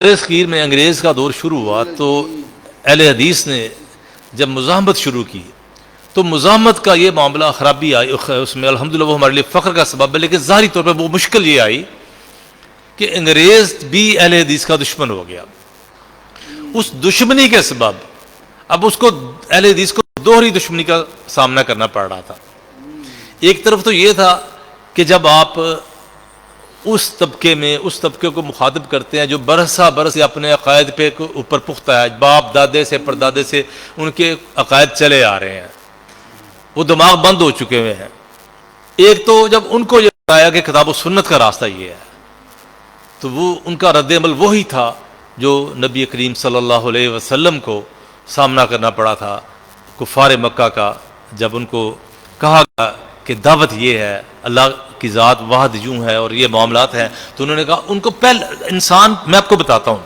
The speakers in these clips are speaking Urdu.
خیر میں انگریز کا دور شروع ہوا تو اہل حدیث نے جب مزاحمت شروع کی تو مزاحمت کا یہ معاملہ خرابی آئی اس میں الحمدللہ وہ ہمارے لیے فخر کا سبب ہے، لیکن ظاہری طور پہ وہ مشکل یہ آئی کہ انگریز بھی اہل حدیث کا دشمن ہو گیا۔ اس دشمنی کے سبب اب اس کو اہل حدیث کو دوہری دشمنی کا سامنا کرنا پڑ رہا تھا۔ ایک طرف تو یہ تھا کہ جب آپ اس طبقے کو مخاطب کرتے ہیں جو برسا برس اپنے عقائد پہ اوپر پختہ ہے، باپ دادے سے پردادے سے ان کے عقائد چلے آ رہے ہیں، وہ دماغ بند ہو چکے ہوئے ہیں۔ ایک تو جب ان کو یہ بتایا کہ کتاب و سنت کا راستہ یہ ہے تو وہ ان کا رد عمل وہی تھا جو نبی کریم صلی اللہ علیہ وسلم کو سامنا کرنا پڑا تھا کفار مکہ کا، جب ان کو کہا گیا کہ دعوت یہ ہے، اللہ کی ذات واحد یوں ہے اور یہ معاملات ہیں، تو انہوں نے کہا ان کو پہلے انسان، میں آپ کو بتاتا ہوں،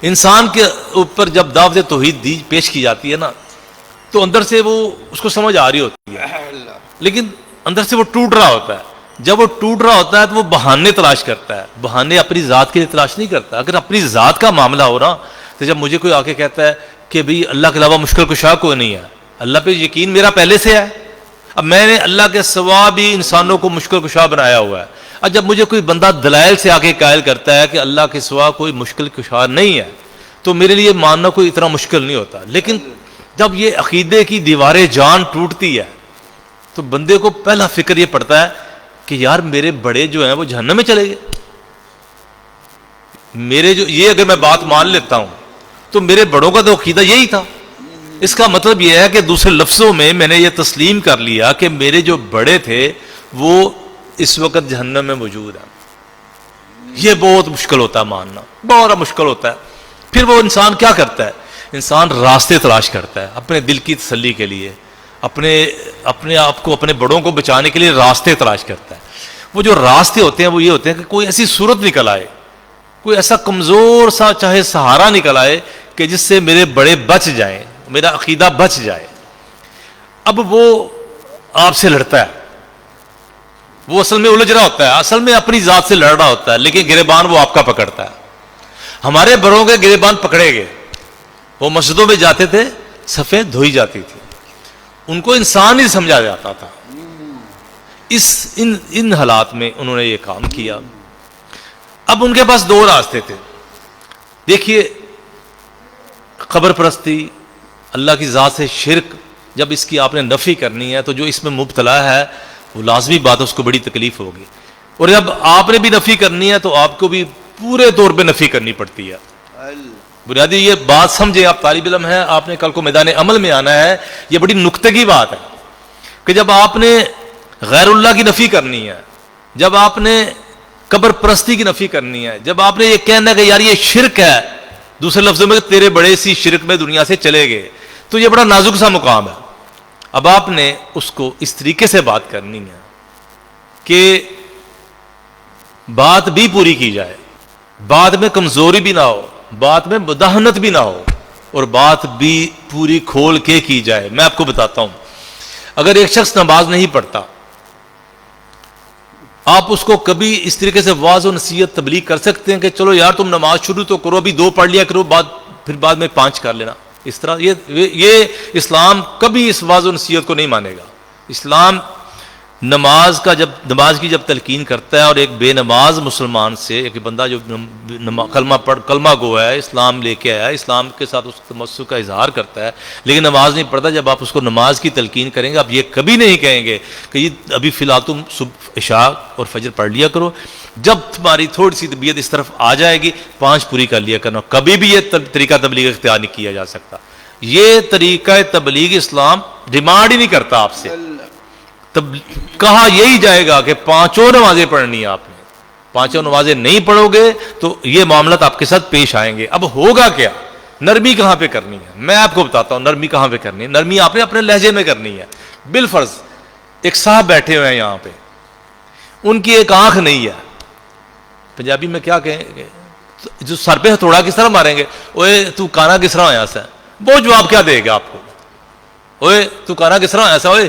انسان کے اوپر جب دعوت توحید پیش کی جاتی ہے نا تو اندر سے وہ اس کو سمجھ آ رہی ہوتی ہے، لیکن اندر سے وہ ٹوٹ رہا ہوتا ہے۔ جب وہ ٹوٹ رہا ہوتا ہے تو وہ بہانے تلاش کرتا ہے، بہانے اپنی ذات کے لیے تلاش نہیں کرتا۔ اگر اپنی ذات کا معاملہ ہو نا تو جب مجھے کوئی آ کے کہتا ہے کہ بھئی اللہ کے علاوہ مشکل کشا کوئی نہیں ہے، اللہ پہ یقین میرا پہلے سے ہے، اب میں نے اللہ کے سوا بھی انسانوں کو مشکل کشا بنایا ہوا ہے، اور جب مجھے کوئی بندہ دلائل سے آ کے قائل کرتا ہے کہ اللہ کے سوا کوئی مشکل کشا نہیں ہے تو میرے لیے ماننا کوئی اتنا مشکل نہیں ہوتا۔ لیکن جب یہ عقیدے کی دیواریں جان ٹوٹتی ہے تو بندے کو پہلا فکر یہ پڑتا ہے کہ یار میرے بڑے جو ہیں وہ جہنم میں چلے گئے، میرے جو یہ اگر میں بات مان لیتا ہوں تو میرے بڑوں کا تو عقیدہ یہی تھا۔ اس کا مطلب یہ ہے کہ دوسرے لفظوں میں نے یہ تسلیم کر لیا کہ میرے جو بڑے تھے وہ اس وقت جہنم میں موجود ہیں۔ یہ بہت مشکل ہوتا ہے ماننا، بہت مشکل ہوتا ہے۔ پھر وہ انسان کیا کرتا ہے؟ انسان راستے تلاش کرتا ہے اپنے دل کی تسلی کے لیے، اپنے آپ کو اپنے بڑوں کو بچانے کے لیے راستے تلاش کرتا ہے۔ وہ جو راستے ہوتے ہیں وہ یہ ہوتے ہیں کہ کوئی ایسی صورت نکل آئے، کوئی ایسا کمزور سا چاہے سہارا نکل آئے کہ جس سے میرے بڑے بچ جائیں، میرا عقیدہ بچ جائے۔ اب وہ آپ سے لڑتا ہے، وہ اصل میں الجھ رہا ہوتا ہے، اصل میں اپنی ذات سے لڑ رہا ہوتا ہے، لیکن گریبان وہ آپ کا پکڑتا ہے۔ ہمارے بڑوں کے گریبان پکڑے گئے، وہ مسجدوں میں جاتے تھے، صفیں دھوئی جاتی تھی، ان کو انسان ہی سمجھا جاتا تھا۔ ان حالات میں انہوں نے یہ کام کیا۔ اب ان کے پاس دو راستے تھے۔ دیکھیے، قبر پرستی، اللہ کی ذات سے شرک، جب اس کی آپ نے نفی کرنی ہے تو جو اس میں مبتلا ہے وہ لازمی بات ہے، اس کو بڑی تکلیف ہوگی، اور جب آپ نے بھی نفی کرنی ہے تو آپ کو بھی پورے طور پہ نفی کرنی پڑتی ہے۔ بنیادی یہ بات سمجھے، آپ طالب علم ہیں، آپ نے کل کو میدان عمل میں آنا ہے، یہ بڑی نکتے کی بات ہے کہ جب آپ نے غیر اللہ کی نفی کرنی ہے، جب آپ نے قبر پرستی کی نفی کرنی ہے، جب آپ نے یہ کہنا ہے کہ یار یہ شرک ہے، دوسرے لفظوں میں تیرے بڑے سی شرک میں دنیا سے چلے گئے، تو یہ بڑا نازک سا مقام ہے۔ اب آپ نے اس کو اس طریقے سے بات کرنی ہے کہ بات بھی پوری کی جائے، بات میں کمزوری بھی نہ ہو، بات میں مداہنت بھی نہ ہو، اور بات بھی پوری کھول کے کی جائے۔ میں آپ کو بتاتا ہوں، اگر ایک شخص نماز نہیں پڑھتا، آپ اس کو کبھی اس طریقے سے واضح و نصیحت تبلیغ کر سکتے ہیں کہ چلو یار تم نماز شروع تو کرو، ابھی 2 پڑھ لیا کرو، پھر بعد میں 5 کر لینا؟ اس طرح یہ اسلام کبھی اس واضح و نصیحت کو نہیں مانے گا۔ اسلام نماز کی جب تلقین کرتا ہے، اور ایک بے نماز مسلمان سے، ایک بندہ جو کلمہ گو ہے، اسلام لے کے آیا ہے، اسلام کے ساتھ اس تمسک کا اظہار کرتا ہے، لیکن نماز نہیں پڑھتا، جب آپ اس کو نماز کی تلقین کریں گے، آپ یہ کبھی نہیں کہیں گے کہ یہ ابھی فی الحال تم صبح عشاء اور فجر پڑھ لیا کرو، جب تمہاری تھوڑی سی طبیعت اس طرف آ جائے گی 5 پوری کر لیا کرنا۔ کبھی بھی یہ طریقہ تبلیغ اختیار نہیں کیا جا سکتا۔ یہ طریقہ تبلیغ اسلام ڈیمانڈ ہی نہیں کرتا آپ سے۔ تب کہا یہی جائے گا کہ 5 نمازیں پڑھنی ہے، آپ نے 5 نمازیں نہیں پڑھو گے تو یہ معاملات آپ کے ساتھ پیش آئیں گے۔ اب ہوگا کیا؟ نرمی کہاں پہ کرنی ہے؟ میں آپ کو بتاتا ہوں نرمی کہاں پہ کرنی ہے۔ نرمی آپ نے اپنے لہجے میں کرنی ہے۔ بالفرض ایک صاحب بیٹھے ہوئے ہیں یہاں پہ، ان کی ایک آنکھ نہیں ہے، پنجابی میں کیا کہیں گے؟ جو سر پہ ہتھوڑا کس طرح ماریں گے؟ اوے تو کانا کس طرح ہویا سا؟ وہ جواب کیا دے گا آپ کو؟ اوے تو کانا کس طرح ہویا سا؟ اوے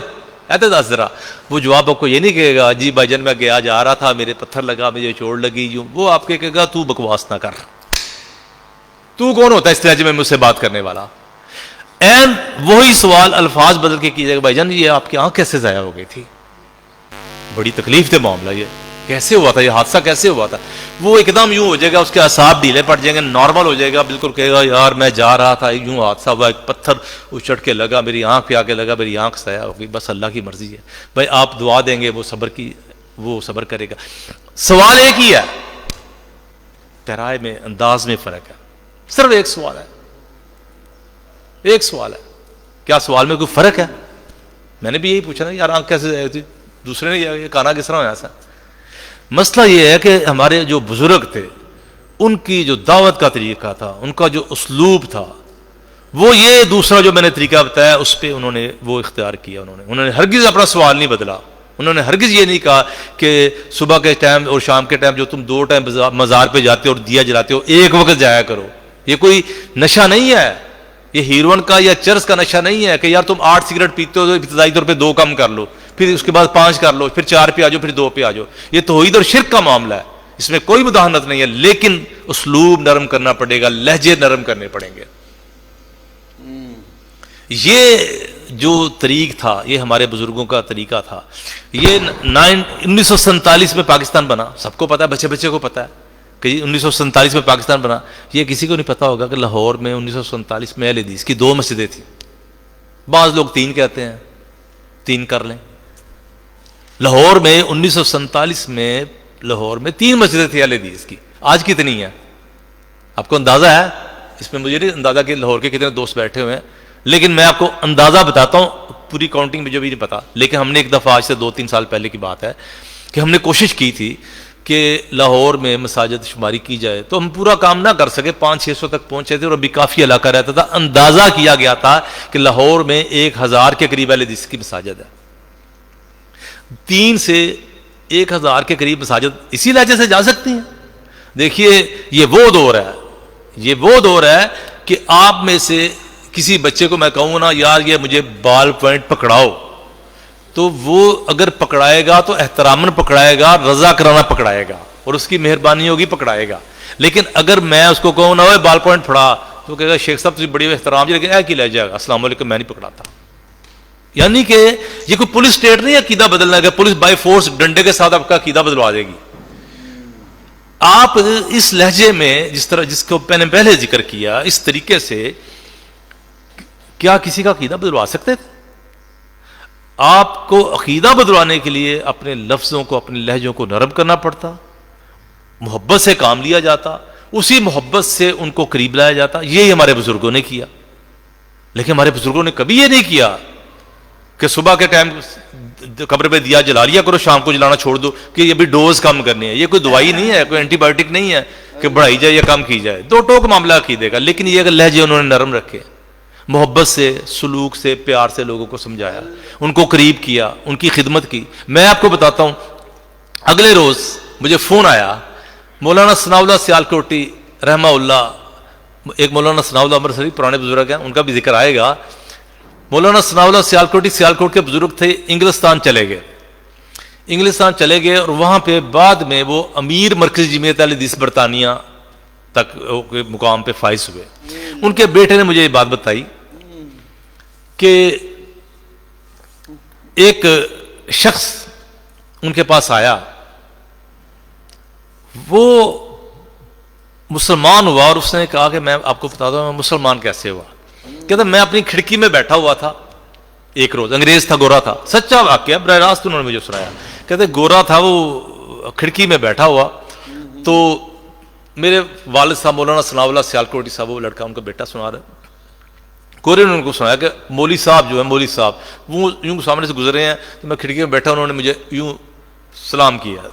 ایسے دس ذرا۔ وہ جواب آپ کو یہ نہیں کہے گا جی بھائی جان میں گیا جا رہا تھا، میرے پتھر لگا، مجھے چوٹ لگی، یوں۔ وہ آپ کے کہے گا تو بکواس نہ کر، تو کون ہوتا ہے اس لہجے میں مجھ سے بات کرنے والا؟ این وہی سوال الفاظ بدل کے کیجیے گا، بھائی جان یہ آپ کی آنکھ کیسے ضائع ہو گئی تھی؟ بڑی تکلیف دہ معاملہ، یہ کیسے ہوا تھا، یہ حادثہ کیسے ہوا تھا؟ وہ ایک دم یوں ہو جائے گا، اس کے اعصاب ڈھیلے پڑ جائیں گے، نارمل ہو جائے گا بالکل، کہے گا یار میں جا رہا تھا یوں حادثہ ہوا، ایک پتھر اچھٹ کے لگا میری آنکھ پہ آ کے لگا، میری آنکھ ضائع ہو گئی، بس اللہ کی مرضی ہے۔ بھائی آپ دعا دیں گے، وہ صبر کرے گا۔ سوال ایک ہی ہے، پیرائے میں انداز میں فرق ہے، صرف ایک سوال ہے، ایک سوال ہے۔ کیا سوال میں کوئی فرق ہے؟ میں نے بھی یہی پوچھا نا یار آنکھ کیسے ضائع ہوتی، دوسرے نے یہ کانا کس طرح ہوا ایسا؟ مسئلہ یہ ہے کہ ہمارے جو بزرگ تھے ان کی جو دعوت کا طریقہ تھا، ان کا جو اسلوب تھا، وہ یہ دوسرا جو میں نے طریقہ بتایا اس پہ انہوں نے وہ اختیار کیا، انہوں نے ہرگز اپنا سوال نہیں بدلا، انہوں نے ہرگز یہ نہیں کہا کہ صبح کے ٹائم اور شام کے ٹائم جو تم 2 ٹائم مزار پہ جاتے ہو اور دیا جلاتے ہو ایک وقت جایا کرو۔ یہ کوئی نشہ نہیں ہے، یہ ہیروئن کا یا چرس کا نشہ نہیں ہے کہ یار تم 8 سگریٹ پیتے ہو تو ابتدائی طور پہ 2 کم کر لو، پھر اس کے بعد 5 کر لو، پھر 4 پہ آ جاؤ، پھر 2 پہ آ جاؤ۔ یہ توحید اور شرک کا معاملہ ہے، اس میں کوئی مداحنت نہیں ہے، لیکن اسلوب نرم کرنا پڑے گا، لہجے نرم کرنے پڑیں گے۔ یہ جو طریق تھا یہ ہمارے بزرگوں کا طریقہ تھا۔ یہ 1947 میں پاکستان بنا، سب کو پتا ہے، بچے بچے کو پتا ہے کہ 1947 میں پاکستان بنا۔ یہ کسی کو نہیں پتا ہوگا کہ لاہور میں 1947 میں اہل حدیث کی 2 مسجدیں تھیں، بعض لوگ 3 کہتے ہیں، 3 کر لیں۔ لاہور میں 1947 میں لاہور میں 3 مسجدیں تھیں اہل حدیث کی، آج کتنی ہیں آپ کو اندازہ ہے؟ اس میں مجھے نہیں اندازہ کہ لاہور کے کتنے دوست بیٹھے ہوئے ہیں، لیکن میں آپ کو اندازہ بتاتا ہوں، پوری کاؤنٹنگ مجھے بھی نہیں پتا، لیکن ہم نے ایک دفعہ آج سے 2-3 سال پہلے کی بات ہے کہ ہم نے کوشش کی تھی کہ لاہور میں مساجد شماری کی جائے، تو ہم پورا کام نہ کر سکے، 500-600 تک پہنچے تھے اور ابھی کافی علاقہ رہتا تھا۔ اندازہ کیا گیا تھا کہ لاہور میں 1000 کے قریب اہل حدیث کی مساجد ہے، 3 سے 1000 کے قریب مساجد اسی لہجے سے جا سکتی ہیں۔ دیکھیے یہ وہ دور ہے کہ آپ میں سے کسی بچے کو میں کہوں نا یار یہ مجھے بال پوائنٹ پکڑاؤ، تو وہ اگر پکڑائے گا تو احتراماً پکڑائے گا، رضا کرانا پکڑائے گا اور اس کی مہربانی ہوگی پکڑائے گا۔ لیکن اگر میں اس کو کہوں نا وہ بال پوائنٹ پھڑا تو کہے گا شیخ صاحب تجھے بڑی احترام جی، لیکن اے کی لے جائے گا السلام علیکم میں نہیں پکڑاتا۔ یعنی کہ یہ کوئی پولیس اسٹیٹ نہیں ہے عقیدہ بدلنا ہے، پولیس بائی فورس ڈنڈے کے ساتھ آپ کا عقیدہ بدلوا دے گی۔ آپ اس لہجے میں جس کو میں نے پہلے ذکر کیا، اس طریقے سے کیا کسی کا عقیدہ بدلوا سکتے تھے؟ آپ کو عقیدہ بدلوانے کے لیے اپنے لفظوں کو، اپنے لہجوں کو نرم کرنا پڑتا، محبت سے کام لیا جاتا، اسی محبت سے ان کو قریب لایا جاتا۔ یہی ہمارے بزرگوں نے کیا، لیکن ہمارے بزرگوں نے کبھی یہ نہیں کیا کہ صبح کے ٹائم قبر پہ دیا جلا لیا کرو، شام کو جلانا چھوڑ دو کہ یہ بھی ڈوز کم کرنی ہے۔ یہ کوئی دوائی نہیں ہے، کوئی اینٹی بایوٹک نہیں ہے کہ بڑھائی جائے یا کم کی جائے، 2 ٹوک معاملہ عقیدے کا۔ لیکن یہ لہجے انہوں نے نرم رکھے، محبت سے، سلوک سے، پیار سے لوگوں کو سمجھایا، ان کو قریب کیا، ان کی خدمت کی۔ میں آپ کو بتاتا ہوں، اگلے روز مجھے فون آیا، مولانا ثناء اللہ سیالکوٹی رحمہ اللہ، ایک مولانا ثناء اللہ امرتسری پرانے بزرگ ہیں، ان کا بھی ذکر آئے گا۔ مولانا ثناء اللہ سیالکوٹ کے بزرگ تھے، انگلستان چلے گئے اور وہاں پہ بعد میں وہ امیر مرکزی جمعیت اہل حدیث برطانیہ تک مقام پہ فائز ہوئے۔ ان کے بیٹے نے مجھے یہ بات بتائی کہ ایک شخص ان کے پاس آیا، وہ مسلمان ہوا اور اس نے کہا کہ میں آپ کو بتا دوں میں مسلمان کیسے ہوا۔ کہتا میں اپنی کھڑکی میں بیٹھا ہوا تھا ایک روز، انگریز تھا، گورا تھا، سچا واقعہ براہ راست انہوں نے مجھے سنایا۔ کہتے گورا تھا، وہ کھڑکی میں بیٹھا ہوا، تو میرے والد صاحب مولانا ثناء اللہ سیالکوٹی صاحب، وہ لڑکا ان کا بیٹا سنا رہا، گورے نے ان کو سنایا کہ مولوی صاحب جو ہے، مولوی صاحب وہ یوں سامنے سے گزرے ہیں، تو میں کھڑکی میں بیٹھا، انہوں نے مجھے یوں سلام کیا۔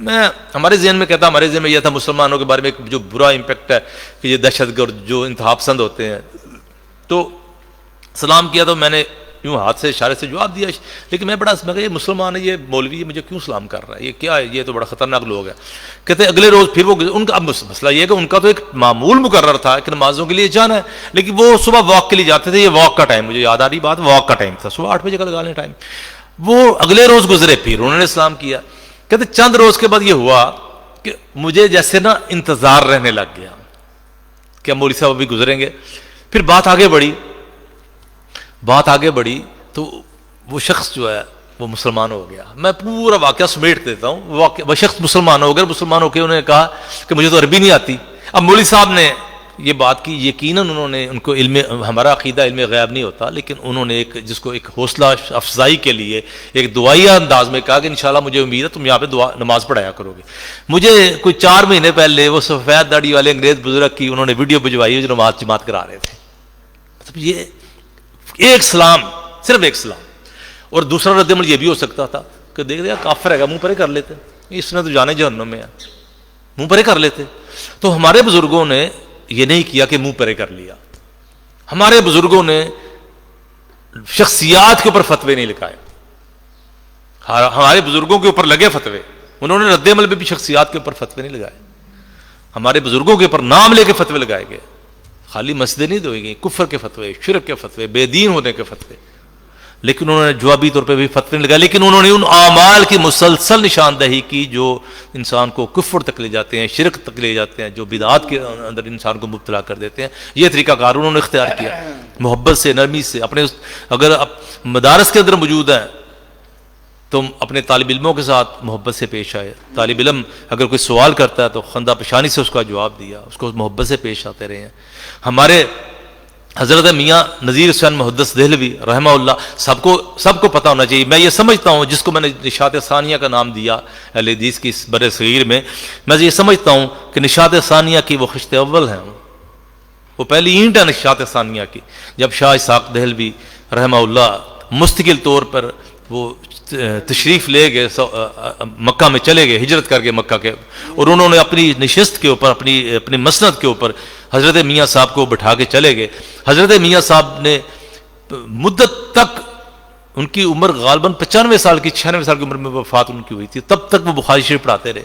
میں ہمارے ذہن میں کہتا، ہمارے ذہن میں یہ تھا مسلمانوں کے بارے میں ایک جو برا امپیکٹ ہے کہ یہ دہشت گرد جو انتہا پسند ہوتے ہیں، تو سلام کیا تو میں نے یوں ہاتھ سے اشارے سے جواب دیا، لیکن میں کہا یہ مسلمان ہے، یہ مولوی ہے، مجھے کیوں سلام کر رہا ہے، یہ کیا ہے، یہ تو بڑا خطرناک لوگ ہے۔ کہتے اگلے روز پھر وہ ان کا، اب مسئلہ یہ ہے کہ ان کا تو ایک معمول مقرر تھا کہ نمازوں کے لیے جانا ہے، لیکن وہ صبح واک کے لیے جاتے تھے، یہ واک کا ٹائم مجھے یاد آ رہی بات، واک کا ٹائم تھا، صبح 8 بجے کا لگا لیں ٹائم۔ وہ اگلے روز گزرے، پھر انہوں نے سلام کیا۔ کہتے چند روز کے بعد یہ ہوا کہ مجھے جیسے نا انتظار رہنے لگ گیا کہ مولوی صاحب ابھی گزریں گے. پھر بات آگے بڑھی تو وہ شخص جو ہے وہ مسلمان ہو گیا. میں پورا واقعہ سمیٹ دیتا ہوں. وہ شخص مسلمان ہو گیا. مسلمان ہو کے انہوں نے کہا کہ مجھے تو عربی نہیں آتی. اب مولوی صاحب نے یہ بات کی, یقیناً انہوں نے, ان کو علم, ہمارا عقیدہ علم غیب نہیں ہوتا, لیکن انہوں نے جس کو ایک حوصلہ افزائی کے لیے ایک دعائیہ انداز میں کہا کہ انشاءاللہ مجھے امید ہے تم یہاں پہ نماز پڑھایا کرو گے. مجھے کوئی 4 مہینے پہلے وہ سفید داڑھی والے انگریز بزرگ کی انہوں نے ویڈیو بھجوائی جو نماز جماعت کرا رہے تھے. مطلب یہ ایک سلام, صرف ایک سلام. اور دوسرا رد عمل یہ بھی ہو سکتا تھا کہ دیکھ دیا کافر ہے گا, منہ پرے کر لیتے, اس نے تو جانے جہنم میں ہے, منہ پرے کر لیتے. تو ہمارے بزرگوں نے یہ نہیں کیا کہ منہ پرے کر لیا. ہمارے بزرگوں نے شخصیات کے اوپر فتوے نہیں لگائے. ہمارے بزرگوں کے اوپر لگے فتوے, انہوں نے رد عمل میں بھی شخصیات کے اوپر فتوے نہیں لگائے. ہمارے بزرگوں کے اوپر نام لے کے فتوے لگائے گئے. خالی مسجدیں نہیں دھوئی گئی, کفر کے فتوے, شرک کے فتوے, بے دین ہونے کے فتوے, لیکن انہوں نے جوابی طور پہ بھی فتوے نہیں لگائے. لیکن انہوں نے ان اعمال کی مسلسل نشاندہی کی جو انسان کو کفر تک لے جاتے ہیں, شرک تک لے جاتے ہیں, جو بدعات کے اندر انسان کو مبتلا کر دیتے ہیں. یہ طریقہ کار انہوں نے اختیار کیا, محبت سے, نرمی سے. اپنے اگر مدارس کے اندر موجود ہیں تو اپنے طالب علموں کے ساتھ محبت سے پیش آئے. طالب علم اگر کوئی سوال کرتا ہے تو خندہ پیشانی سے اس کا جواب دیا, اس کو محبت سے پیش آتے رہے ہیں. ہمارے حضرت میاں نذیر حسین محدث دہلوی رحمہ اللہ, سب کو پتہ ہونا چاہیے. میں یہ سمجھتا ہوں, جس کو میں نے نشاط ثانیہ کا نام دیا اہل حدیث کی بر صغیر میں یہ سمجھتا ہوں کہ نشاط ثانیہ کی وہ خشت اول ہیں, وہ پہلی اینٹ ہے نشاط ثانیہ کی. جب شاہ اسحاق دہلوی رحمہ اللہ مستقل طور پر وہ تشریف لے گئے, مکہ میں چلے گئے, ہجرت کر کے مکہ کے, اور انہوں نے اپنی نشست کے اوپر, اپنی مسند کے اوپر حضرت میاں صاحب کو بٹھا کے چلے گئے. حضرت میاں صاحب نے مدت تک, ان کی عمر غالباً 95 سال کی, 96 سال کی عمر میں وفات ان کی ہوئی تھی, تب تک وہ بخاری شریف پڑھاتے رہے.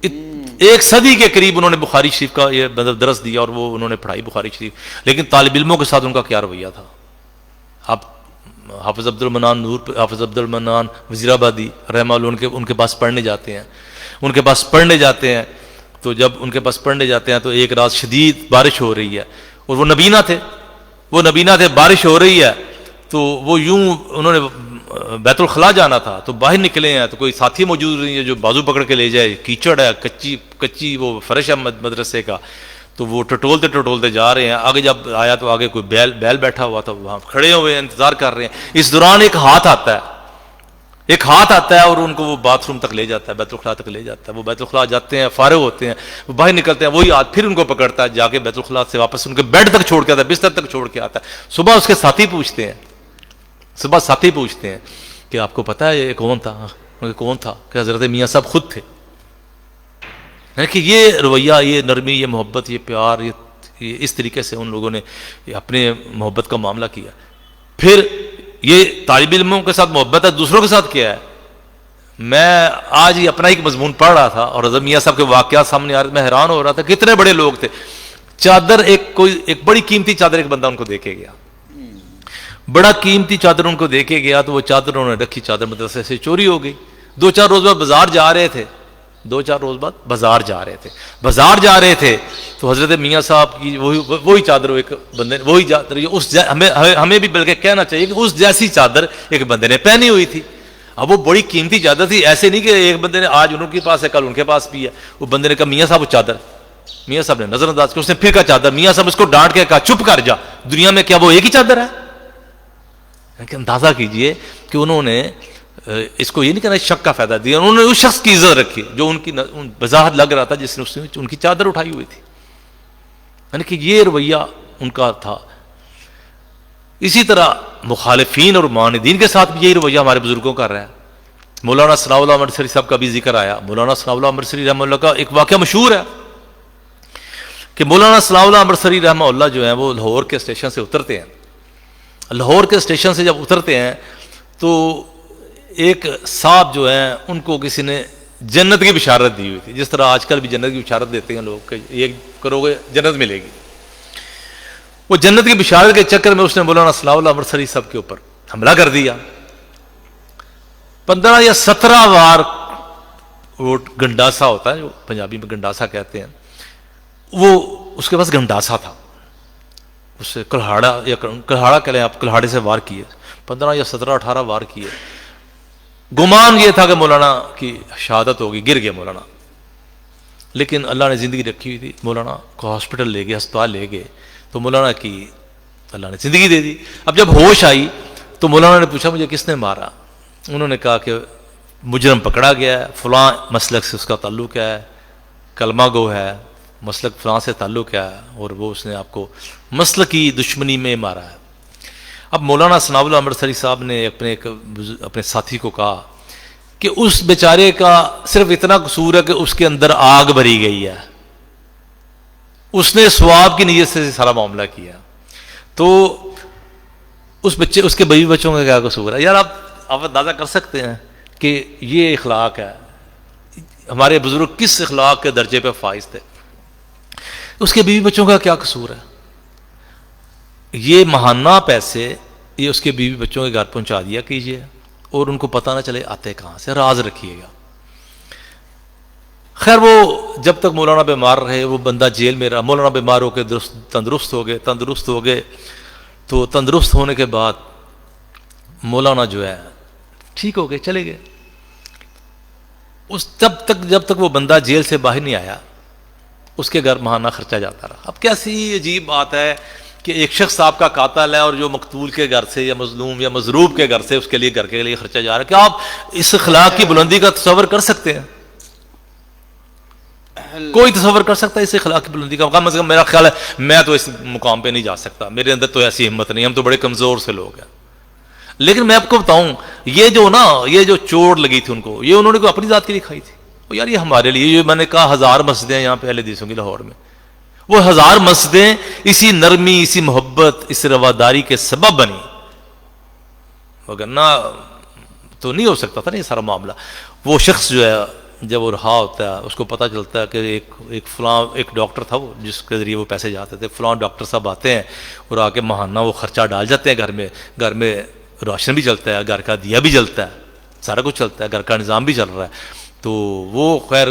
1 صدی کے قریب انہوں نے بخاری شریف کا یہ درس دیا, اور وہ انہوں نے پڑھائی بخاری شریف. لیکن طالب علموں کے ساتھ ان کا کیا رویہ تھا. آپ حافظ عبد المنان وزیر آبادی رحمہ اللہ ان کے پاس پڑھنے جاتے ہیں, تو جب ان کے پاس پڑھنے جاتے ہیں تو ایک رات شدید بارش ہو رہی ہے, اور وہ نبینا تھے, بارش ہو رہی ہے, تو وہ یوں انہوں نے بیت الخلاء جانا تھا, تو باہر نکلے ہیں تو کوئی ساتھی موجود نہیں ہے جو بازو پکڑ کے لے جائے. کیچڑ ہے, کچی وہ فرش ہے مدرسے کا, تو وہ ٹٹولتے جا رہے ہیں. آگے جب آیا تو آگے کوئی بیل بیٹھا ہوا تھا, وہاں کھڑے ہوئے انتظار کر رہے ہیں. اس دوران ایک ہاتھ آتا ہے اور ان کو وہ باتھ روم تک لے جاتا ہے, بیت الخلاء تک لے جاتا ہے. وہ بیت الخلاء جاتے ہیں, فارغ ہوتے ہیں, وہ باہر نکلتے ہیں, وہی ہاتھ پھر ان کو پکڑتا ہے, جا کے بیت الخلاء سے واپس ان کے بیڈ تک چھوڑ کے آتا ہے, بستر تک چھوڑ کے آتا ہے. صبح اس کے ساتھی پوچھتے ہیں کہ آپ کو پتا ہے یہ کون تھا؟ کہ حضرت میاں صاحب خود تھے. کہ یہ رویہ, یہ نرمی, یہ محبت, یہ پیار, یہ اس طریقے سے ان لوگوں نے اپنے محبت کا معاملہ کیا. پھر یہ طالب علموں کے ساتھ محبت ہے, دوسروں کے ساتھ کیا ہے. میں آج ہی اپنا ایک مضمون پڑھ رہا تھا اور حضرت میاں صاحب کے واقعات سامنے آ رہے, میں حیران ہو رہا تھا کتنے بڑے لوگ تھے. چادر, ایک بڑی قیمتی چادر ایک بندہ ان کو دے کے گیا, بڑا قیمتی چادر ان کو دے کے گیا, تو وہ چادر انہوں نے رکھی, چادر مدرسے سے چوری ہو گئی. 2-4 روز بعد بازار جا رہے تھے, تو حضرت میاں صاحب کی وہی چادر ایک بندے نے, وہی چادر ہمیں بھی بلکہ کہنا چاہیے کہ اس جیسی چادر ایک بندے نے پہنی ہوئی تھی. اب وہ بڑی قیمتی چادر تھی, ایسے نہیں کہ ایک بندے نے آج ان کے پاس ہے کل ان کے پاس بھی ہے. وہ بندے نے کہا میاں صاحب وہ چادر, میاں صاحب نے نظر انداز کیا, اس نے پھر کہا چادر. میاں صاحب اس کو ڈانٹ کے کہا چپ کر جا, دنیا میں کیا وہ ایک ہی چادر ہے؟ اندازہ کیجئے کہ انہوں نے اس کو یہ نہیں کہنا شک کا فائدہ دیا, انہوں نے اس شخص کی عزت رکھی جو ان کی وضاحت لگ رہا تھا, جس نے ان کی چادر اٹھائی ہوئی تھی. یعنی کہ یہ رویہ ان کا تھا. اسی طرح مخالفین اور معاندین کے ساتھ بھی یہی رویہ ہمارے بزرگوں کا رہا ہے. مولانا ثناء اللہ امرتسری صاحب کا بھی ذکر آیا. مولانا ثناء اللہ امرتسری رحمہ اللہ کا ایک واقعہ مشہور ہے کہ مولانا ثناء اللہ امرتسری رحمہ اللہ جو ہیں وہ لاہور کے اسٹیشن سے اترتے ہیں. لاہور کے اسٹیشن سے جب اترتے ہیں تو ایک صاحب جو ہیں ان کو کسی نے جنت کی بشارت دی ہوئی تھی, جس طرح آج کل بھی جنت کی بشارت دیتے ہیں لوگ کہ یہ کرو گے جنت ملے گی. وہ جنت کی بشارت کے چکر میں اس نے مولانا ثناء اللہ امرتسری صاحب کے اوپر حملہ کر دیا. 15 یا 17 بار وہ گنڈاسا ہوتا ہے, جو پنجابی میں گنڈاسا کہتے ہیں, وہ اس کے پاس گنڈاسا تھا، اس سے کلہاڑا کہہ لیں آپ، کلہاڑے سے وار کیے، 15 یا 17 18 وار کیے. گمان یہ تھا کہ مولانا کی شہادت ہوگی، گر گیا مولانا. لیکن اللہ نے زندگی رکھی ہوئی تھی، مولانا کو ہاسپٹل لے گئے، ہسپتال لے گئے، تو مولانا کی اللہ نے زندگی دے دی. اب جب ہوش آئی تو مولانا نے پوچھا مجھے کس نے مارا؟ انہوں نے کہا کہ مجرم پکڑا گیا ہے، فلاں مسلک سے اس کا تعلق ہے، کلمہ گو ہے، مسلک فلاں سے تعلق ہے، اور وہ اس نے آپ کو مسلک کی دشمنی میں مارا ہے. اب مولانا ثناء اللہ امرتسری صاحب نے اپنے ساتھی کو کہا کہ اس بیچارے کا صرف اتنا قصور ہے کہ اس کے اندر آگ بھری گئی ہے، اس نے ثواب کی نیت سے سارا معاملہ کیا، تو اس کے بیوی بچوں کا کیا قصور ہے؟ یار آپ اندازہ کر سکتے ہیں کہ یہ اخلاق ہے. ہمارے بزرگ کس اخلاق کے درجے پہ فائز تھے. اس کے بیوی بچوں کا کیا قصور ہے؟ یہ ماہانہ پیسے یہ اس کے بیوی بچوں کے گھر پہنچا دیا کیجیے، اور ان کو پتہ نہ چلے آتے کہاں سے، راز رکھیے گا. خیر وہ جب تک مولانا بیمار رہے، وہ بندہ جیل میں رہا. مولانا بیمار ہو کے تندرست ہو گئے. تو تندرست ہونے کے بعد مولانا جو ہے ٹھیک ہو گئے، چلے گئے. جب تک وہ بندہ جیل سے باہر نہیں آیا، اس کے گھر ماہانہ خرچہ جاتا رہا. اب کیسی عجیب بات ہے کہ ایک شخص آپ کا قاتل ہے، اور جو مقتول کے گھر سے یا مظلوم یا مضروب کے گھر سے اس کے لیے گھر کے لیے خرچہ جا رہا ہے. کیا آپ اس اخلاق کی بلندی کا تصور کر سکتے ہیں؟ کوئی تصور کر سکتا ہے اس اخلاق کی بلندی کا؟ کم از کم میرا خیال ہے میں تو اس مقام پہ نہیں جا سکتا، میرے اندر تو ایسی ہمت نہیں، ہم تو بڑے کمزور سے لوگ ہیں. لیکن میں آپ کو بتاؤں، یہ جو چوٹ لگی تھی ان کو، یہ انہوں نے کوئی اپنی ذات کے لیے کھائی تھی؟ یار یہ ہمارے لیے، یہ میں نے کہا 1000 مسجدیں یہاں پہ اہل حدیثوں کی لاہور میں، وہ 1000 مسجدیں اسی نرمی، اسی محبت، اس رواداری کے سبب بنی، وگرنہ تو نہیں ہو سکتا تھا نا یہ سارا معاملہ. وہ شخص جو ہے جب وہ رہا ہوتا ہے، اس کو پتہ چلتا ہے کہ ایک ڈاکٹر تھا وہ، جس کے ذریعے وہ پیسے جاتے تھے، فلاں ڈاکٹر صاحب آتے ہیں اور آ کے ماہانہ وہ خرچہ ڈال جاتے ہیں گھر میں راشن بھی چلتا ہے، گھر کا دیا بھی جلتا ہے، سارا کچھ چلتا ہے، گھر کا نظام بھی چل رہا ہے. تو وہ خیر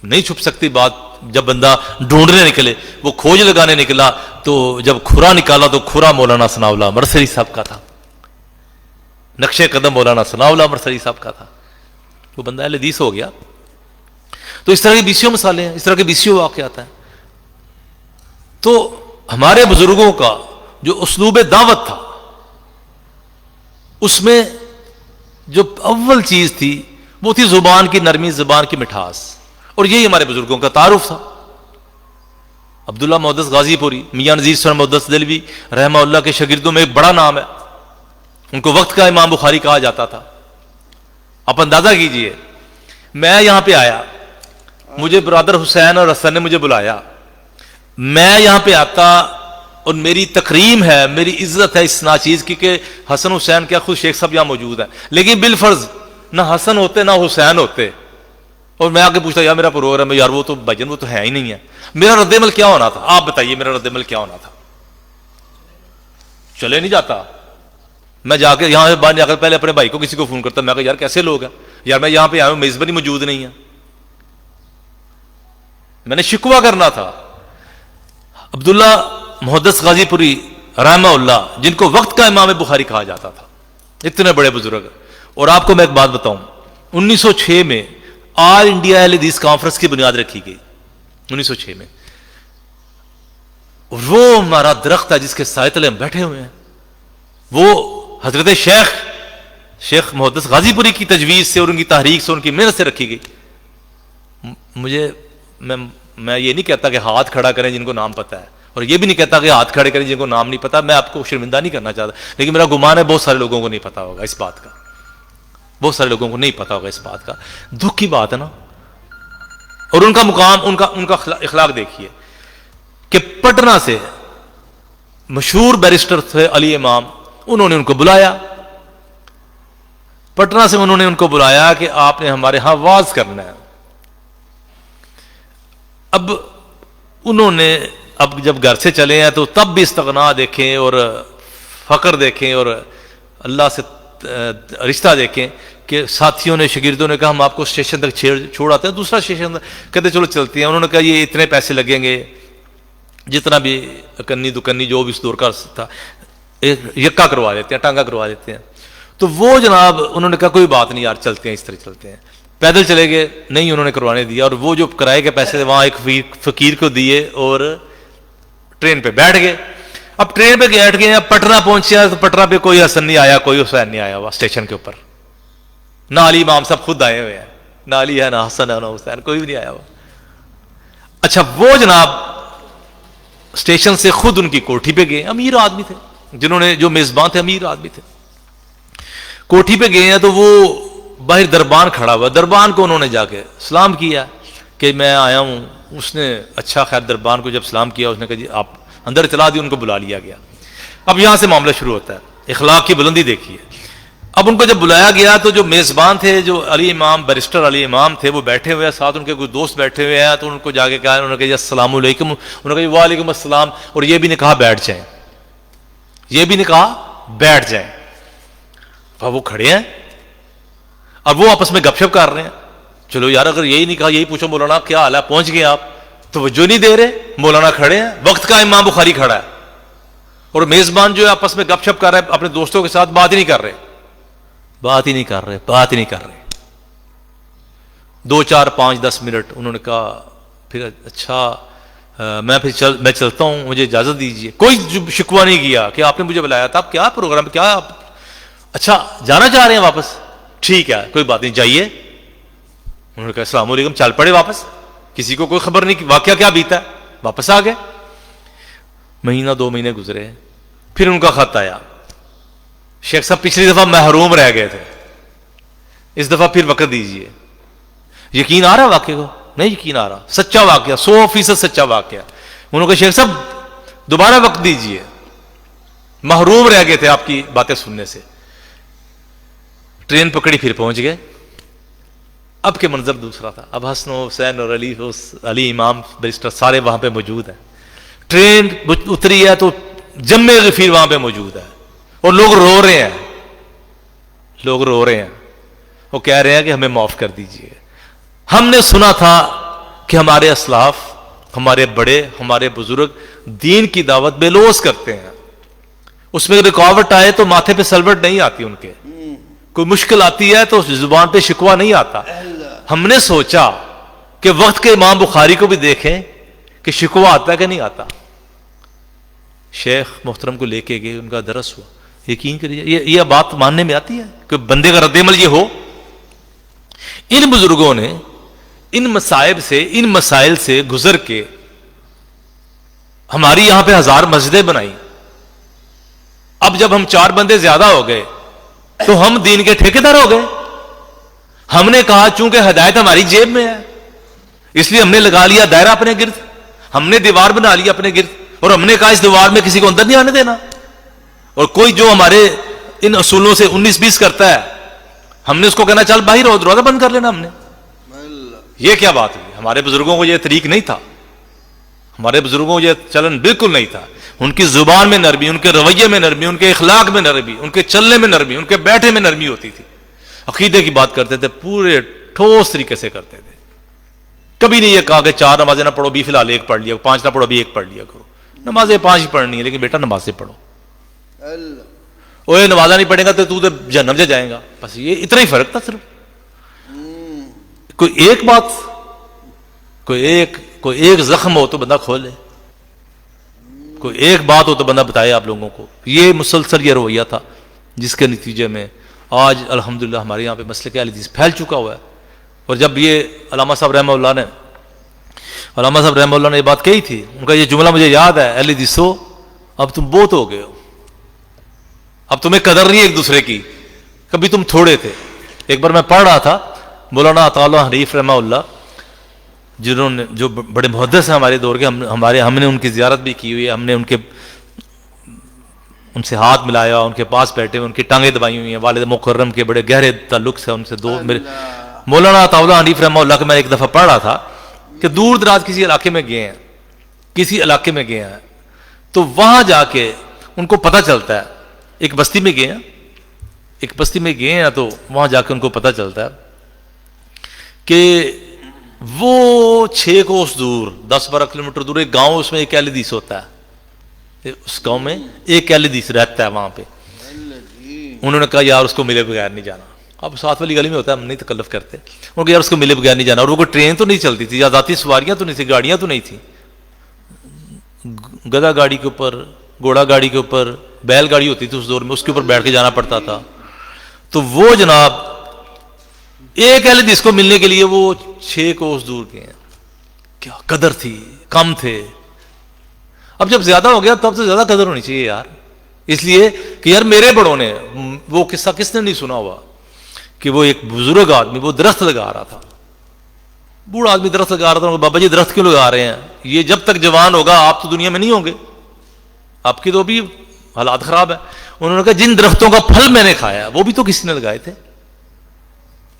نہیں چھپ سکتی بات، جب بندہ ڈھونڈنے نکلے، وہ کھوج لگانے نکلا، تو جب کھرا نکالا تو کھرا مولانا ثناء اللہ امرتسری صاحب کا تھا، نقش قدم مولانا ثناء اللہ امرتسری صاحب کا تھا. وہ بندہ اہل حدیث ہو گیا. تو اس طرح کے بیسیوں مثالیں ہیں، اس طرح کے بیسیوں واقعات ہیں. تو ہمارے بزرگوں کا جو اسلوب دعوت تھا، اس میں جو اول چیز تھی وہ تھی زبان کی نرمی، زبان کی مٹھاس، اور یہی ہمارے بزرگوں کا تعارف تھا. عبداللہ محدث غازی پوری، میاں نذیر صاحب محدث دہلوی رحمہ اللہ کے شاگردوں میں ایک بڑا نام ہے، ان کو وقت کا امام بخاری کہا جاتا تھا. آپ اندازہ کیجئے، میں یہاں پہ آیا، مجھے برادر حسین اور حسن نے مجھے بلایا، میں یہاں پہ آتا اور میری تکریم ہے، میری عزت ہے اس ناچیز کی کہ حسن حسین کیا خود شیخ صاحب یہاں موجود ہیں، لیکن بالفرض نہ حسن ہوتے نہ حسین ہوتے، اور میں آ کے پوچھتا یار میرا پروگرام ہے، یار وہ تو بھجن وہ تو ہے ہی نہیں ہے، میرا رد عمل کیا ہونا تھا؟ آپ بتائیے میرا رد عمل کیا ہونا تھا؟ چلے نہیں جاتا. میں جا کے یہاں سے باہر جا کر پہلے اپنے بھائی کو کسی کو فون کرتا، میں کہا یار کیسے لوگ ہیں، یار میں یہاں پہ آیا ہوں، میزبان ہی موجود نہیں ہے. میں نے شکوہ کرنا تھا. عبداللہ محدث غازی پوری رحمہ اللہ، جن کو وقت کا امام بخاری کہا جاتا تھا، اتنے بڑے بزرگ. اور آپ کو میں ایک بات بتاؤں، 1906 میں آل انڈیا اہل حدیث کانفرنس کی بنیاد رکھی گئی. 1906 میں وہ ہمارا درخت ہے جس کے سائے تلے ہم بیٹھے ہوئے ہیں، وہ حضرت شیخ محدث غازی پوری کی تجویز سے اور ان کی تحریک سے، ان کی محنت سے رکھی گئی. میں یہ نہیں کہتا کہ ہاتھ کھڑا کریں جن کو نام پتہ ہے، اور یہ بھی نہیں کہتا کہ ہاتھ کھڑے کریں جن کو نام نہیں پتا. میں آپ کو شرمندہ نہیں کرنا چاہتا، لیکن میرا گمان ہے بہت سارے لوگوں کو نہیں پتا ہوگا اس بات کا، بہت سارے لوگوں کو نہیں پتا ہوگا اس بات کا. دکھ کی بات ہے نا. اور ان کا مقام، ان کا اخلاق دیکھیے کہ پٹنہ سے مشہور بیرسٹر تھے علی امام، انہوں نے ان کو بلایا، پٹنہ سے انہوں نے ان کو بلایا کہ آپ نے ہمارے ہاں واز کرنا ہے. اب انہوں نے جب گھر سے چلے ہیں تو تب بھی استغنا دیکھیں اور فقر دیکھیں اور اللہ سے رشتہ دیکھیں کہ ساتھیوں نے شاگردوں نے کہا ہم آپ کو اسٹیشن تک چھوڑ آتے ہیں, دوسرا اسٹیشن کہتے چلو چلتے ہیں. انہوں نے کہا یہ اتنے پیسے لگیں گے, جتنا بھی اکنی دکنی جو بھی اس دور کا تھا یکا کروا دیتے ہیں, ٹانگا کروا دیتے ہیں. تو وہ جناب انہوں نے کہا کوئی بات نہیں یار چلتے ہیں, اس طرح چلتے ہیں. پیدل چلے گئے, نہیں انہوں نے کروانے دیا, اور وہ جو کرائے کے پیسے وہاں ایک فقیر کو دیے اور ٹرین پہ بیٹھ گئے. اب ٹرین پہ بیٹھ گئے, اب پٹنہ پہنچے تو پٹنہ پہ کوئی حسن نہیں آیا, کوئی حسین نہیں آیا ہوا اسٹیشن کے اوپر. نہ علی امام صاحب خود آئے ہوئے ہیں, نہ علی ہے نہ حسن ہے نہ حسین, کوئی بھی نہیں آیا ہوا. اچھا وہ جناب اسٹیشن سے خود ان کی کوٹھی پہ گئے, امیر آدمی تھے, جنہوں نے جو میزبان تھے امیر آدمی تھے. کوٹھی پہ گئے ہیں تو وہ باہر دربان کھڑا ہوا, دربان کو انہوں نے جا کے سلام کیا کہ میں آیا ہوں. اس نے اچھا خیر دربان کو جب سلام کیا اس نے کہا جی آپ اندر چلا دی, ان کو بلا لیا گیا. اب یہاں سے معاملہ شروع ہوتا ہے, اخلاق کی بلندی دیکھیے. اب ان کو جب بلایا گیا تو جو میزبان تھے, جو علی امام بیرسٹر علی امام تھے, وہ بیٹھے ہوئے ہیں, ساتھ ان کے کوئی دوست بیٹھے ہوئے ہیں. تو ان کو جا کے کہا, انہوں نے کہا جی السلام علیکم, انہوں نے کہا وعلیکم السلام, اور یہ بھی نے کہا بیٹھ جائیں, یہ بھی نے کہا بیٹھ جائیں. اب وہ کھڑے ہیں, اب وہ آپس میں گپ شپ کر رہے ہیں. چلو یار اگر یہی نہیں کہا, یہی پوچھو مولانا کیا حال ہے, پہنچ گئے آپ, توجہ نہیں دے رہے. مولانا کھڑے ہیں, وقت کا امام بخاری کھڑا ہے, اور میزبان جو ہے آپس میں گپ شپ کر رہے ہیں, اپنے دوستوں کے ساتھ بات ہی نہیں کر رہے, بات ہی نہیں کر رہے, بات ہی نہیں کر رہے. 2 4 5 10 منٹ انہوں نے کہا, پھر اچھا میں میں چلتا ہوں, مجھے اجازت دیجیے. کوئی شکوہ نہیں کیا کہ آپ نے مجھے بلایا تھا, آپ کیا پروگرام, کیا آپ اچھا جانا چاہ رہے ہیں واپس, ٹھیک ہے کوئی بات نہیں جائیے. انہوں نے کہا السلام علیکم, چل پڑے واپس, کسی کو کوئی خبر نہیں کہ واقعہ کیا بیتا ہے, واپس آ گئے. مہینہ 2 مہینے گزرے, پھر ان کا خط آیا, شیخ صاحب پچھلی دفعہ محروم رہ گئے تھے, اس دفعہ پھر وقت دیجیے. یقین آ رہا واقعے کو؟ نہیں یقین آ رہا, سچا واقعہ, 100% سچا واقعہ. انہوں نے کہا شیخ صاحب دوبارہ وقت دیجیے, محروم رہ گئے تھے آپ کی باتیں سننے سے. ٹرین پکڑی, پھر پہنچ گئے. اب کے منظر دوسرا تھا, اب حسن و حسین اور علی امام بیرسٹر سارے وہاں پہ موجود ہیں. ٹرین اتری ہے تو جمع غفیر وہاں پہ موجود ہے, اور لوگ رو رہے ہیں, لوگ رو رہے ہیں. وہ کہہ رہے ہیں کہ ہمیں معاف کر دیجیے, ہم نے سنا تھا کہ ہمارے اسلاف, ہمارے بڑے, ہمارے بزرگ دین کی دعوت بے لوث کرتے ہیں, اس میں رکاوٹ آئے تو ماتھے پہ سلوٹ نہیں آتی, ان کے کوئی مشکل آتی ہے تو زبان پہ شکوہ نہیں آتا. ہم نے سوچا کہ وقت کے امام بخاری کو بھی دیکھیں کہ شکوہ آتا ہے کہ نہیں آتا. شیخ محترم کو لے کے گئے, ان کا درس ہوا. یقین کریے یہ بات ماننے میں آتی ہے کہ بندے کا رد عمل یہ ہو. ان بزرگوں نے ان مصائب سے, ان مسائل سے گزر کے ہماری یہاں پہ 1000 مسجدیں بنائی. اب جب ہم 4 بندے زیادہ ہو گئے تو ہم دین کے ٹھیکیدار ہو گئے. ہم نے کہا چونکہ ہدایت ہماری جیب میں ہے, اس لیے ہم نے لگا لیا دائرہ اپنے گرد, ہم نے دیوار بنا لیا اپنے گرد, اور ہم نے کہا اس دیوار میں کسی کو اندر نہیں آنے دینا. اور کوئی جو ہمارے ان اصولوں سے 19-20 کرتا ہے, ہم نے اس کو کہنا چل باہر دروازہ بند کر لینا. ہم نے یہ کیا بات ہوئی؟ ہمارے بزرگوں کو یہ طریق نہیں تھا, ہمارے بزرگوں کو یہ چلن بالکل نہیں تھا. ان کی زبان میں نرمی, ان کے رویے میں نرمی, ان کے اخلاق میں نرمی, ان کے چلنے میں نرمی, ان کے بیٹھے میں نرمی ہوتی تھی. عقیدے کی بات کرتے تھے, پورے ٹھوس طریقے سے کرتے تھے. کبھی نہیں یہ کہا کہ 4 نمازیں نہ پڑھو بھی فی الحال 1 پڑھ لیا, 5 نہ پڑھو بھی 1 پڑھ لیا کرو. نمازیں 5 ہی پڑھنی ہے, لیکن بیٹا نمازیں پڑھو. اوے نمازیں نہیں پڑھے گا تو جہنم سے جائے گا. بس یہ اتنا ہی فرق تھا صرف. کوئی ایک بات, کوئی ایک زخم ہو تو بندہ کھولے, کوئی ایک بات ہو تو بندہ بتائے آپ لوگوں کو. یہ مسلسل یہ رویہ تھا جس کے نتیجے میں آج الحمدللہ ہمارے یہاں پہ مسلک اہل حدیث پھیل چکا ہوا ہے. اور جب یہ علامہ صاحب رحمہ اللہ نے یہ بات کہی تھی, ان کا یہ جملہ مجھے یاد ہے, اہل حدیثو اب تم بہت ہو گئے ہو, اب تمہیں قدر نہیں ایک دوسرے کی, کبھی تم تھوڑے تھے. ایک بار میں پڑھ رہا تھا, مولانا عطا اللہ حریف رحمہ اللہ, جنہوں نے جو بڑے محدث ہیں ہمارے دور کے, ہم نے ان کی زیارت بھی کی ہوئی ہے, ہم نے ان سے ہاتھ ملایا, ان کے پاس بیٹھے ہوئے, ان کی ٹانگیں دبائی ہوئی ہیں. والد مکرم کے بڑے گہرے تعلق سے ان سے میرے مولانا عطا اللہ حریف رحمہ اللہ کا میں ایک دفعہ پڑھ رہا تھا کہ دور دراز کسی علاقے میں گئے ہیں, تو وہاں جا کے ان کو پتہ چلتا ہے, ایک بستی میں گئے ہیں, ایک بستی میں گئے ہیں تو وہاں جا کے ان کو پتہ چلتا ہے کہ وہ 6 کوس دور 10-12 کلومیٹر دور ایک گاؤں، اس میں ایک اہل حدیث ہوتا ہے، اس گاؤں میں ایک اہل حدیث رہتا ہے وہاں پہ. انہوں نے کہا یار اس کو ملے بغیر نہیں جانا. اب ساتھ والی گلی میں ہوتا ہے، ہم نہیں تکلف کرتے. انہوں نے یار اس کو ملے بغیر نہیں جانا. اور وہ کوئی ٹرین تو نہیں چلتی تھی، یا ذاتی سواریاں تو نہیں تھی، گاڑیاں تو نہیں تھیں. گدا گاڑی کے اوپر، گھوڑا گاڑی کے اوپر، بیل گاڑی ہوتی تھی اس دور میں، اس کے اوپر بیٹھ کے جانا پڑتا تھا. تو وہ جناب ایک اہل حدیث کو ملنے کے لیے وہ 6 کوس دور گئے ہیں. کیا قدر تھی، کم تھے. اب جب زیادہ ہو گیا تب تو زیادہ قدر ہونی چاہیے یار، اس لیے کہ یار میرے بڑوں نے، وہ قصہ کس نے نہیں سنا ہوا کہ وہ ایک بزرگ آدمی وہ درخت لگا رہا تھا. بوڑھا آدمی درخت لگا رہا تھا. بابا جی درخت کیوں لگا رہے ہیں؟ یہ جب تک جوان ہوگا آپ تو دنیا میں نہیں ہوں گے، آپ کی تو بھی حالات خراب ہے. انہوں نے کہا جن درختوں کا پھل میں نے کھایا وہ بھی تو کسی نے لگائے تھے.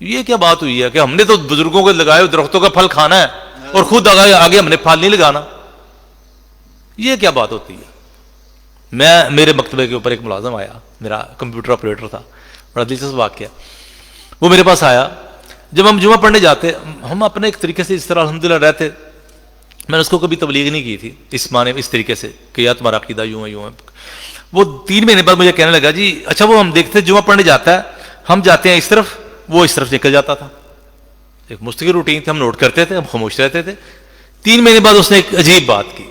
یہ کیا بات ہوئی ہے کہ ہم نے تو بزرگوں کو لگائے درختوں کا پھل کھانا ہے اور خود آگے ہم نے پھل نہیں لگانا؟ یہ کیا بات ہوتی ہے؟ میرے مکتبے کے اوپر ایک ملازم آیا، میرا کمپیوٹر آپریٹر تھا، بڑا دلچسپ واقعہ. وہ میرے پاس آیا. جب ہم جمعہ پڑھنے جاتے، ہم اپنے ایک طریقے سے اس طرح الحمدللہ رہتے. میں نے اس کو کبھی تبلیغ نہیں کی تھی اس معنی اس طریقے سے کہ یار تمہارا عقیدہ یوں ہے یوں ہے. وہ 3 مہینے بعد مجھے کہنے لگا جی اچھا وہ ہم دیکھتے جمعہ پڑھنے جاتا ہے، ہم جاتے ہیں اس طرف، وہ اس طرف نکل جاتا تھا. ایک مستقل روٹین تھی، ہم نوٹ کرتے تھے، ہم خاموش رہتے تھے. 3 مہینے بعد اس نے ایک عجیب بات کی.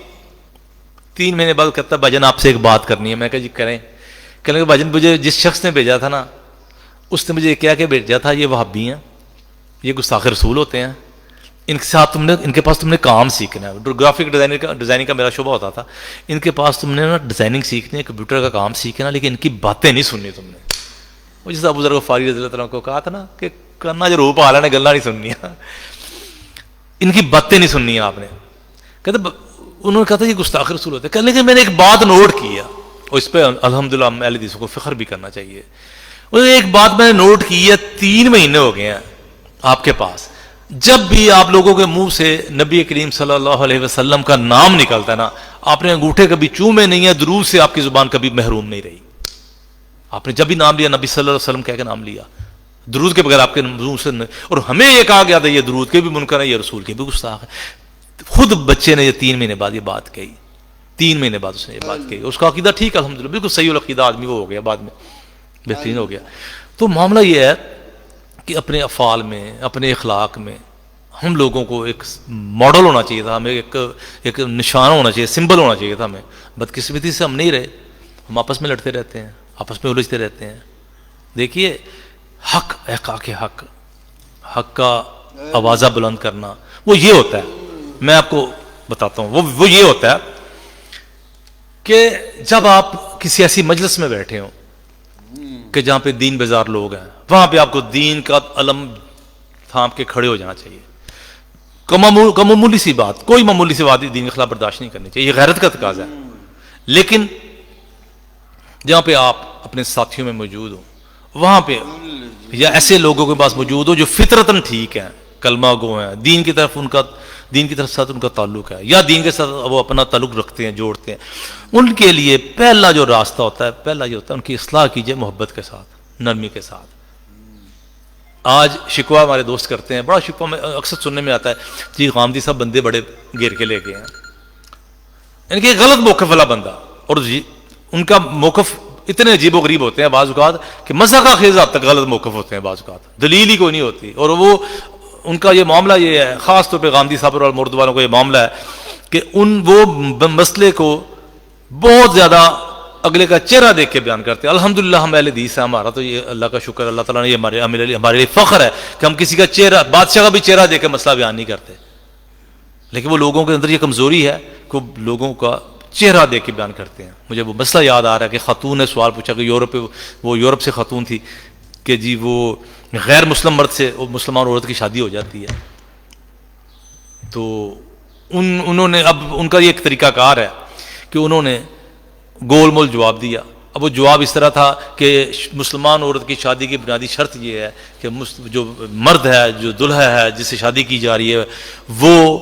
3 مہینے بعد کہتا بھجن آپ سے ایک بات کرنی ہے. میں کہا جی کریں. کہنے لگا بھجن مجھے جس شخص نے بھیجا تھا نا، اس نے مجھے کیا کہ بھیجا تھا یہ وہابی ہیں، یہ گستاخ رسول ہوتے ہیں، ان کے ساتھ ان کے پاس تم نے کام سیکھنا ہے. گرافک ڈیزائننگ کا میرا شعبہ ہوتا تھا. ان کے پاس تم نے نا ڈیزائننگ سیکھنی ہے، کمپیوٹر کا کام سیکھنا، لیکن ان کی باتیں نہیں سننی تم نے. وہ جیسے ابو ذر غفاری رضی اللہ عنہ کو کہا تھا نا کہ کرنا جو روپ آ رہا ہے گلا نہیں سننی، ان کی باتیں نہیں سننی آپ نے. کہتے انہوں نے کہا تھا یہ گستاخ رسول ہوتے ہیں. کہنے لگے میں نے ایک بات نوٹ کی ہے، اور اس پہ الحمدللہ اہل حدیثوں کو فخر بھی کرنا چاہیے. ایک بات میں نے نوٹ کی ہے، 3 مہینے ہو گئے ہیں آپ کے پاس، جب بھی آپ لوگوں کے منہ سے نبی کریم صلی اللہ علیہ وسلم کا نام نکلتا ہے نا، آپ نے انگوٹھے کبھی چومے نہیں ہیں، درود سے آپ کی زبان کبھی محروم نہیں رہی. آپ نے جب بھی نام لیا نبی صلی اللہ علیہ وسلم کہہ کے نام لیا، درود کے بغیر آپ کے منہ سے. اور ہمیں یہ کہا گیا تھا یہ درود کے بھی منکر ہے، یہ رسول کے بھی گستاخ ہے. خود بچے نے یہ 3 مہینے بعد یہ بات کہی. 3 مہینے بعد اس نے یہ بات کہی. اس کا عقیدہ ٹھیک ہے الحمدللہ، بالکل صحیح العقیدہ آدمی وہ ہو گیا، بعد میں بہترین ہو گیا. تو معاملہ یہ ہے کہ اپنے افعال میں، اپنے اخلاق میں ہم لوگوں کو ایک ماڈل ہونا چاہیے تھا، ہمیں ایک نشان ہونا چاہیے، سمبل ہونا چاہیے تھا. ہمیں بدقسمتی سے ہم نہیں رہے، ہم آپس میں لڑتے رہتے ہیں، آپس میں الجھتے رہتے ہیں. دیکھیے حق، احقاق حق، حق کا آوازہ بلند کرنا، وہ یہ ہوتا ہے. میں آپ کو بتاتا ہوں، وہ یہ ہوتا ہے کہ جب آپ کسی ایسی مجلس میں بیٹھے ہوں کہ جہاں پہ دین بیزار لوگ ہیں، وہاں پہ آپ کو دین کا علم تھام کے کھڑے ہو جانا چاہیے. معمولی سی بات، کوئی معمولی سی بات دین کے خلاف برداشت نہیں کرنی چاہیے، یہ غیرت کا تقاضا ہے. لیکن جہاں پہ آپ اپنے ساتھیوں میں موجود ہوں، وہاں پہ یا ایسے لوگوں کے پاس موجود ہو جو فطرتاً ٹھیک ہیں، کلمہ گو ہیں، دین کی طرف ساتھ ان کا تعلق ہے، یا دین کے ساتھ وہ اپنا تعلق رکھتے ہیں، جوڑتے ہیں، ان کے لیے پہلا جو راستہ ہوتا ہے، پہلا یہ ہوتا ہے ان کی اصلاح کیجئے محبت کے ساتھ، نرمی کے ساتھ. آج شکوہ ہمارے دوست کرتے ہیں، بڑا شکوہ میں اکثر سننے میں آتا ہے جی غامدی صاحب بندے بڑے گھیر کے لے گئے ہیں. یعنی کہ غلط موقف والا بندہ، اور ان کا موقف اتنے عجیب و غریب ہوتے ہیں بعض اوقات کہ مزہ کا خیز حد تک غلط موقف ہوتے ہیں، بعض اوقات دلیل ہی کوئی نہیں ہوتی. اور وہ ان کا یہ معاملہ یہ ہے، خاص طور پہ غامدی صاحب اور مرد والوں کو یہ معاملہ ہے کہ وہ مسئلے کو بہت زیادہ اگلے کا چہرہ دیکھ کے بیان کرتے ہیں. الحمدللہ ہم اہل حدیث ہیں، ہمارا تو یہ اللہ کا شکر، اللہ تعالیٰ نے یہ ہمارے لیے فخر ہے کہ ہم کسی کا چہرہ، بادشاہ کا بھی چہرہ دیکھ کے مسئلہ بیان نہیں کرتے. لیکن وہ لوگوں کے اندر یہ کمزوری ہے کہ وہ لوگوں کا چہرہ دیکھ کے بیان کرتے ہیں. مجھے وہ مسئلہ یاد آ رہا ہے کہ خاتون نے سوال پوچھا کہ یورپ سے خاتون تھی کہ جی وہ غیر مسلم مرد سے مسلمان عورت کی شادی ہو جاتی ہے. تو انہوں نے، اب ان کا یہ ایک طریقہ کار ہے کہ انہوں نے گول مول جواب دیا. اب وہ جواب اس طرح تھا کہ مسلمان عورت کی شادی کی بنیادی شرط یہ ہے کہ جو مرد ہے، جو دلہا ہے جس سے شادی کی جا رہی ہے، وہ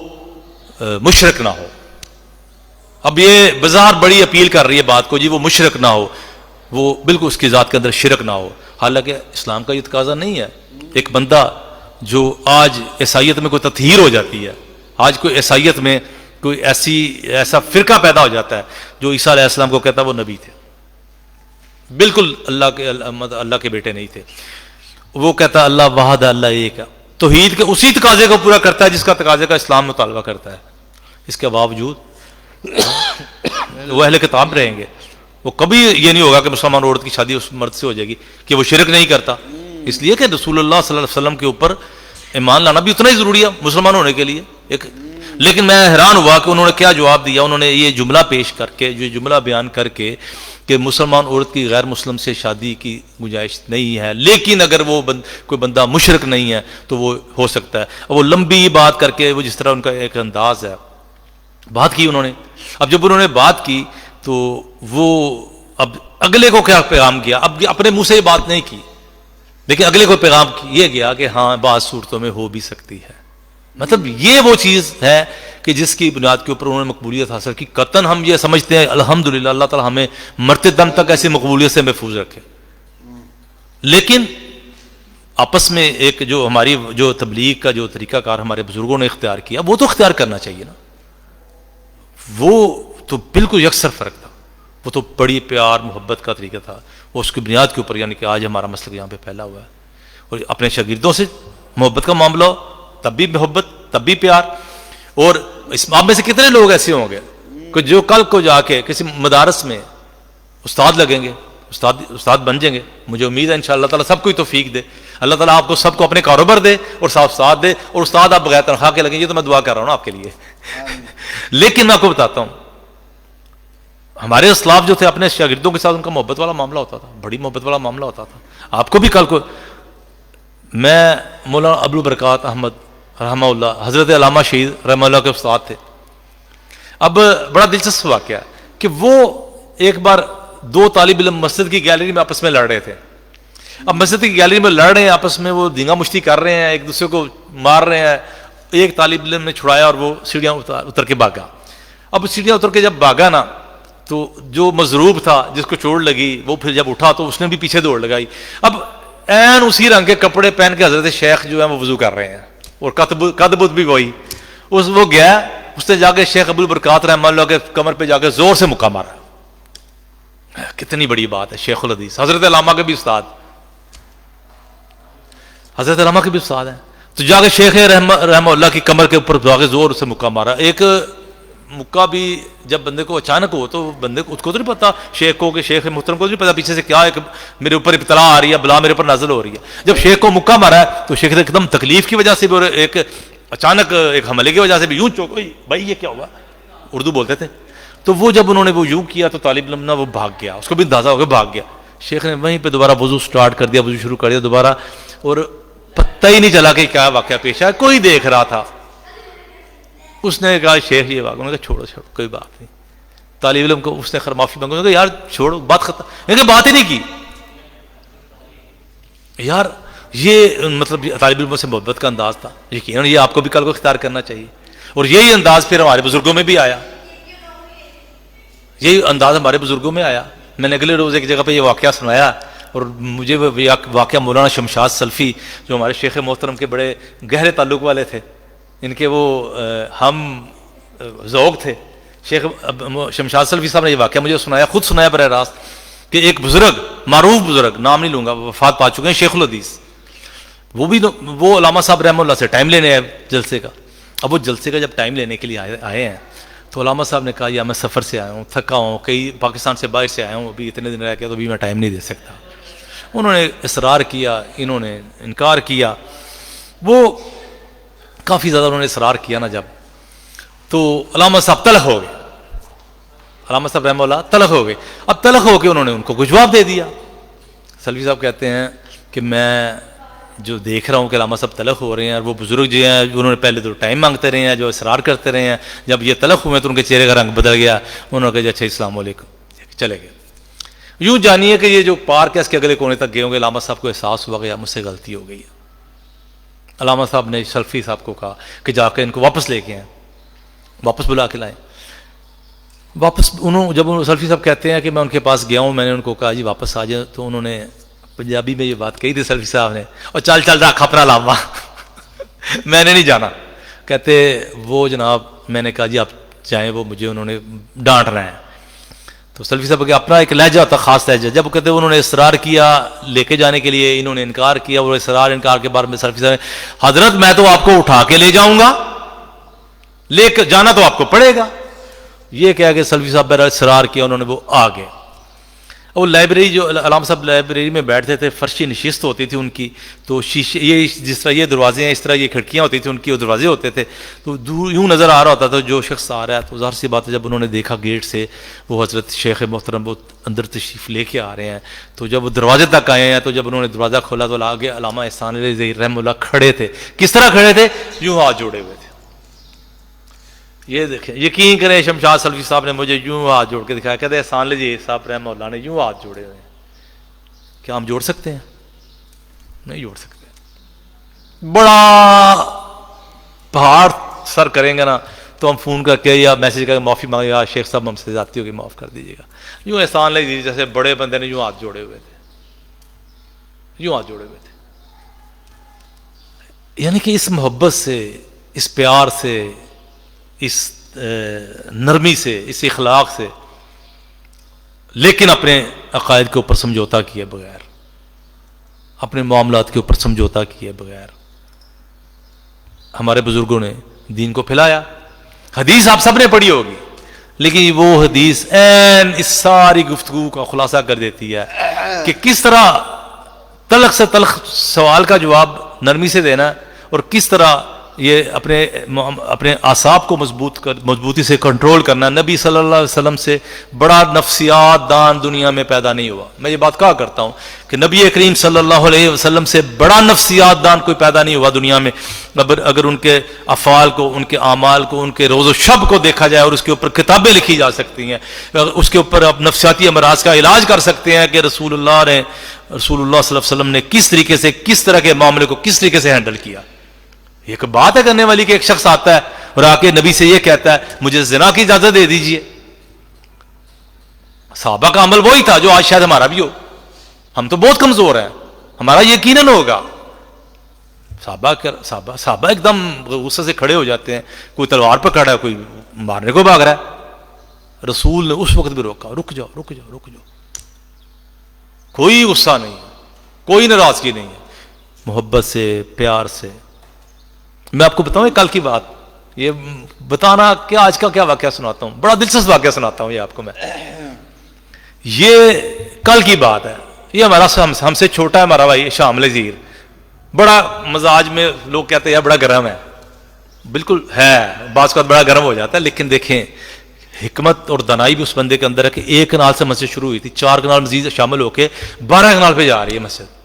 مشرک نہ ہو. اب یہ بظاہر بڑی اپیل کر رہی ہے بات کو، جی وہ مشرک نہ ہو، وہ بالکل اس کی ذات کے اندر شرک نہ ہو. حالانکہ اسلام کا یہ تقاضا نہیں ہے. ایک بندہ جو آج عیسائیت میں کوئی تطہیر ہو جاتی ہے، آج کوئی عیسائیت میں کوئی ایسا فرقہ پیدا ہو جاتا ہے جو عیسیٰ علیہ السلام کو کہتا ہے وہ نبی تھے، بالکل اللہ کے بیٹے نہیں تھے، وہ کہتا ہے اللہ واحد ہے، اللہ ایک ہے، توحید کے اسی تقاضے کو پورا کرتا ہے جس کا تقاضے کا اسلام مطالبہ کرتا ہے. اس کے باوجود وہ اہل کتاب رہیں گے. وہ کبھی یہ نہیں ہوگا کہ مسلمان عورت کی شادی اس مرد سے ہو جائے گی کہ وہ شرک نہیں کرتا، اس لیے کہ رسول اللہ صلی اللہ علیہ وسلم کے اوپر ایمان لانا بھی اتنا ہی ضروری ہے مسلمان ہونے کے لیے. لیکن میں حیران ہوا کہ انہوں نے کیا جواب دیا. انہوں نے یہ جملہ پیش کر کے، یہ جملہ بیان کر کے کہ مسلمان عورت کی غیر مسلم سے شادی کی گنجائش نہیں ہے، لیکن اگر وہ کوئی بندہ مشرک نہیں ہے تو وہ ہو سکتا ہے. وہ لمبی بات کر کے، وہ جس طرح ان کا ایک انداز ہے، بات کی انہوں نے. اب جب انہوں نے بات کی تو وہ اب اگلے کو کیا پیغام کیا، اب اپنے منہ سے یہ بات نہیں کی، لیکن اگلے کو پیغام یہ گیا کہ ہاں بعض صورتوں میں ہو بھی سکتی ہے. مطلب یہ وہ چیز ہے کہ جس کی بنیاد کے اوپر انہوں نے مقبولیت حاصل کی. قطعاً ہم یہ سمجھتے ہیں الحمدللہ اللہ تعالی ہمیں مرتے دم تک ایسی مقبولیت سے محفوظ رکھے، لیکن آپس میں ایک جو ہماری جو تبلیغ کا جو طریقہ کار ہمارے بزرگوں نے اختیار کیا وہ تو اختیار کرنا چاہیے نا. وہ تو بالکل یکسر فرق تھا، وہ تو بڑی پیار محبت کا طریقہ تھا. وہ اس کی بنیاد کے اوپر، یعنی کہ آج ہمارا مسلک یہاں پہ پھیلا ہوا ہے. اور اپنے شاگردوں سے محبت کا معاملہ ہو تب بھی محبت، تب بھی پیار. اور اس آپ میں سے کتنے لوگ ایسے ہوں گے کہ جو کل کو جا کے کسی مدارس میں استاد لگیں گے، استاد بن جائیں گے. مجھے امید ہے انشاءاللہ تعالیٰ سب کو ہی توفیق دے، اللہ تعالیٰ آپ کو سب کو اپنے کاروبار دے اور صاف استاد دے، اور استاد آپ بغیر تنخواہ کے لگیں. یہ تو میں دعا کر رہا ہوں نا آپ کے لیے. لیکن میں آپ کو بتاتا ہوں، ہمارے اسلاف جو تھے اپنے شاگردوں کے ساتھ ان کا محبت والا معاملہ ہوتا تھا، بڑی محبت والا معاملہ ہوتا تھا. آپ کو بھی کل کو، میں مولانا ابوالبرکات احمد رحمہ اللہ، حضرت علامہ شہید رحمہ اللہ کے استاد تھے. اب بڑا دلچسپ واقعہ ہے کہ وہ ایک بار دو طالب علم مسجد کی گیلری میں آپس میں لڑ رہے تھے. اب مسجد کی گیلری میں لڑ رہے ہیں، آپس میں وہ دینگا مشتی کر رہے ہیں، ایک دوسرے کو مار رہے ہیں. ایک طالب علم نے چھڑایا اور وہ سیڑھیاں اتر کے بھاگا. اب سیڑھیاں اتر کے جب بھاگا نا تو جو مضروب تھا جس کو چوٹ لگی وہ پھر جب اٹھا تو اس نے بھی پیچھے دوڑ لگائی. اب این اسی رنگ کے کپڑے پہن کے حضرت شیخ جو ہے وہ وضو کر رہے ہیں اور قد بت بھی وہی. وہ گیا، اس نے جا کے شیخ ابوالبرکات رحمہ اللہ کے کمر پہ جا کے زور سے مکہ مارا. کتنی بڑی بات ہے. شیخ الحدیث حضرت علامہ کے بھی استاد، حضرت علامہ کے بھی استاد ہیں. تو جا کے شیخ رحمہ اللہ کی کمر کے اوپر جا کے زور سے مکہ مارا. ایک مکہ بھی جب بندے کو اچانک ہو تو بندے کو تو نہیں پتا، شیخ کو کہ شیخ محترم کو نہیں پتا پیچھے سے کیا ایک میرے اوپر ابتلا آ رہی ہے، بلا میرے اوپر نازل ہو رہی ہے. جب شیخ کو مکہ مارا ہے تو شیخ ایک دم تکلیف کی وجہ سے بھی اور ایک اچانک ایک حملے کی وجہ سے بھی یوں چوک گئی. بھائی یہ کیا ہوا، اردو بولتے تھے. تو وہ جب انہوں نے وہ یوں کیا تو طالب علم نا وہ بھاگ گیا، اس کو بھی اندازہ ہو گیا، بھاگ گیا. شیخ نے وہیں پہ دوبارہ وضو سٹارٹ کر دیا، وضو شروع کر دیا دوبارہ، اور پتہ ہی نہیں چلا کہ کیا واقعہ پیش ہے. کوئی دیکھ رہا تھا. اس نے کہا شیخ یہ واقعہ، انہوں نے کہا چھوڑو کوئی بات نہیں. طالب علم کو اس نے معافی مانگی، انہوں نے کہا یار چھوڑو بات ختم. لیکن بات ہی نہیں کی. یار یہ مطلب طالب علموں سے محبت کا انداز تھا. یقیناً یہ آپ کو بھی کل کو اختیار کرنا چاہیے. اور یہی انداز پھر ہمارے بزرگوں میں بھی آیا، یہی انداز ہمارے بزرگوں میں آیا. میں نے اگلے روز ایک جگہ پہ یہ واقعہ سنایا اور مجھے وہ واقعہ مولانا شمشاد سلفی جو ہمارے شیخ محترم کے بڑے گہرے تعلق والے تھے، ان کے وہ ہم ذوق تھے، شیخ شمشاد سلفی صاحب نے یہ واقعہ مجھے سنایا، خود سنایا براہ راست، کہ ایک بزرگ، معروف بزرگ، نام نہیں لوں گا، وفات پا چکے ہیں، شیخ الحدیث، وہ علامہ صاحب رحمہ اللہ سے ٹائم لینے آئے جلسے کا. اب وہ جلسے کا جب ٹائم لینے کے لیے آئے ہیں تو علامہ صاحب نے کہا یا میں سفر سے آیا ہوں، تھکا ہوں، کئی پاکستان سے باہر سے آیا ہوں، ابھی اتنے دن رہ گیا تو ابھی میں ٹائم نہیں دے سکتا. انہوں نے اصرار کیا، انہوں نے انکار کیا. وہ کافی زیادہ انہوں نے اصرار کیا نا جب، تو علامہ صاحب تلخ ہو گئے، علامہ صاحب رحمہ اللہ تلخ ہو گئے. اب تلخ ہو کے انہوں نے ان کو کچھ جواب دے دیا. سلفی صاحب کہتے ہیں کہ میں جو دیکھ رہا ہوں کہ علامہ صاحب تلخ ہو رہے ہیں، اور وہ بزرگ جو ہیں انہوں نے پہلے تو ٹائم مانگتے رہے ہیں، جو اصرار کرتے رہے ہیں، جب یہ تلخ ہوئے تو ان کے چہرے کا رنگ بدل گیا. انہوں نے کہا اچھا السلام علیکم، چلے گئے. یوں جانیے کہ یہ جو پارک ہے اس کے اگلے کونے تک گئے ہوں گے. علامہ صاحب کو احساس ہوا کہ مجھ سے غلطی ہو گئی ہے. علامہ صاحب نے سلفی صاحب کو کہا کہ جا کے ان کو واپس لے کے آئیں، واپس بلا کے لائیں. واپس جب سلفی صاحب کہتے ہیں کہ میں ان کے پاس گیا ہوں، میں نے ان کو کہا جی واپس آ جائیں، تو انہوں نے پنجابی میں یہ بات کہی تھی سلفی صاحب نے، اور چل چل رکھ اپنا لاما میں نے نہیں جانا. کہتے وہ جناب، میں نے کہا جی آپ جائیں، وہ مجھے انہوں نے ڈانٹ رہے ہیں. تو سلفی صاحب کا اپنا ایک لہجہ ہوتا، خاص لہجہ. جب کہتے انہوں نے اصرار کیا لے کے جانے کے لیے، انہوں نے انکار کیا. وہ انکار کے بارے میں سلفی صاحب نے، حضرت میں تو آپ کو اٹھا کے لے جاؤں گا، لے کے جانا تو آپ کو پڑے گا. یہ کہہ کے سلفی صاحب نے اصرار کیا، انہوں نے وہ آ گئے. وہ لائبریری جو علامہ صاحب لائبریری میں بیٹھتے تھے، فرشی نشست ہوتی تھی ان کی، تو شیشے، یہ جس طرح یہ دروازے ہیں اس طرح یہ کھڑکیاں ہوتی تھیں ان کی، وہ دروازے ہوتے تھے، تو دور یوں نظر آ رہا ہوتا تھا جو شخص آ رہا ہے. تو ظاہر سی بات ہے جب انہوں نے دیکھا گیٹ سے وہ حضرت شیخ محترم وہ اندر تشریف لے کے آ رہے ہیں، تو جب وہ دروازے تک آئے ہیں، تو جب انہوں نے دروازہ کھولا تو آگے علامہ احسان علی ظہیر رحمہ اللہ کھڑے تھے. کس طرح کھڑے تھے؟ یوں ہاتھ جوڑے ہوئے تھے. یہ دیکھیں، یقین کریں شمشاد سلفی صاحب نے مجھے یوں ہاتھ جوڑ کے دکھایا. کہتے ہیں احسان علی ظہیر صاحب رحمہ اللہ نے یوں ہاتھ جوڑے ہوئے ہیں. کیا ہم جوڑ سکتے ہیں؟ نہیں جوڑ سکتے. بڑا پہاڑ سر کریں گے نا تو ہم فون کر کے یا میسج کر کے معافی مانگے، یا شیخ صاحب ہم سے زیادتی ہوگی معاف کر دیجیے گا. یوں احسان علی ظہیر جیسے بڑے بندے نے یوں ہاتھ جوڑے ہوئے تھے، یوں ہاتھ جوڑے ہوئے تھے. یعنی کہ اس محبت سے، اس پیار سے، اس نرمی سے، اس اخلاق سے، لیکن اپنے عقائد کے اوپر سمجھوتا کیے بغیر، اپنے معاملات کے اوپر سمجھوتا کیے بغیر ہمارے بزرگوں نے دین کو پھیلایا. حدیث آپ سب نے پڑھی ہوگی، لیکن وہ حدیث اس ساری گفتگو کا خلاصہ کر دیتی ہے کہ کس طرح تلخ سے تلخ سوال کا جواب نرمی سے دینا، اور کس طرح یہ اپنے اعصاب کو مضبوطی سے کنٹرول کرنا. نبی صلی اللہ علیہ وسلم سے بڑا نفسیات دان دنیا میں پیدا نہیں ہوا. میں یہ بات کہا کرتا ہوں کہ نبی کریم صلی اللہ علیہ وسلم سے بڑا نفسیات دان کوئی پیدا نہیں ہوا دنیا میں. اگر ان کے افعال کو، ان کے اعمال کو، ان کے روز و شب کو دیکھا جائے اور اس کے اوپر کتابیں لکھی جا سکتی ہیں، اس کے اوپر آپ نفسیاتی امراض کا علاج کر سکتے ہیں کہ رسول اللہ صلی اللہ علیہ وسلم نے کس طریقے سے، کس طرح کے معاملے کو کس طریقے سے ہینڈل کیا. ایک بات ہے کرنے والی کہ ایک شخص آتا ہے اور آ کے نبی سے یہ کہتا ہے مجھے زنا کی اجازت دے دیجئے. صحابہ کا عمل وہی تھا جو آج شاید ہمارا بھی ہو. ہم تو بہت کمزور ہیں، ہمارا یقیناً ہوگا. صحابہ ایک دم غصے سے کھڑے ہو جاتے ہیں، کوئی تلوار پکڑا ہے، کوئی مارنے کو بھاگ رہا ہے. رسول نے اس وقت بھی روکا، رک جاؤ رک جاؤ رک جاؤ. کوئی غصہ نہیں، کوئی ناراضگی نہیں ہے، محبت سے، پیار سے. میں آپ کو بتاؤں کل کی بات، یہ بتانا کہ آج کا کیا واقعہ سناتا ہوں، بڑا دلچسپ واقعہ سناتا ہوں یہ آپ کو میں. یہ کل کی بات ہے. یہ ہمارا ہم سے چھوٹا ہے ہمارا بھائی شام علی ظہیر، بڑا مزاج میں لوگ کہتے ہیں بڑا گرم ہے. بالکل ہے، بعض کا بڑا گرم ہو جاتا ہے، لیکن دیکھیں حکمت اور دنائی بھی اس بندے کے اندر ہے کہ 1 کنال سے مسجد شروع ہوئی تھی، 4 کنال مزید شامل ہو کے 12 کنال پہ جا رہی ہے مسجد.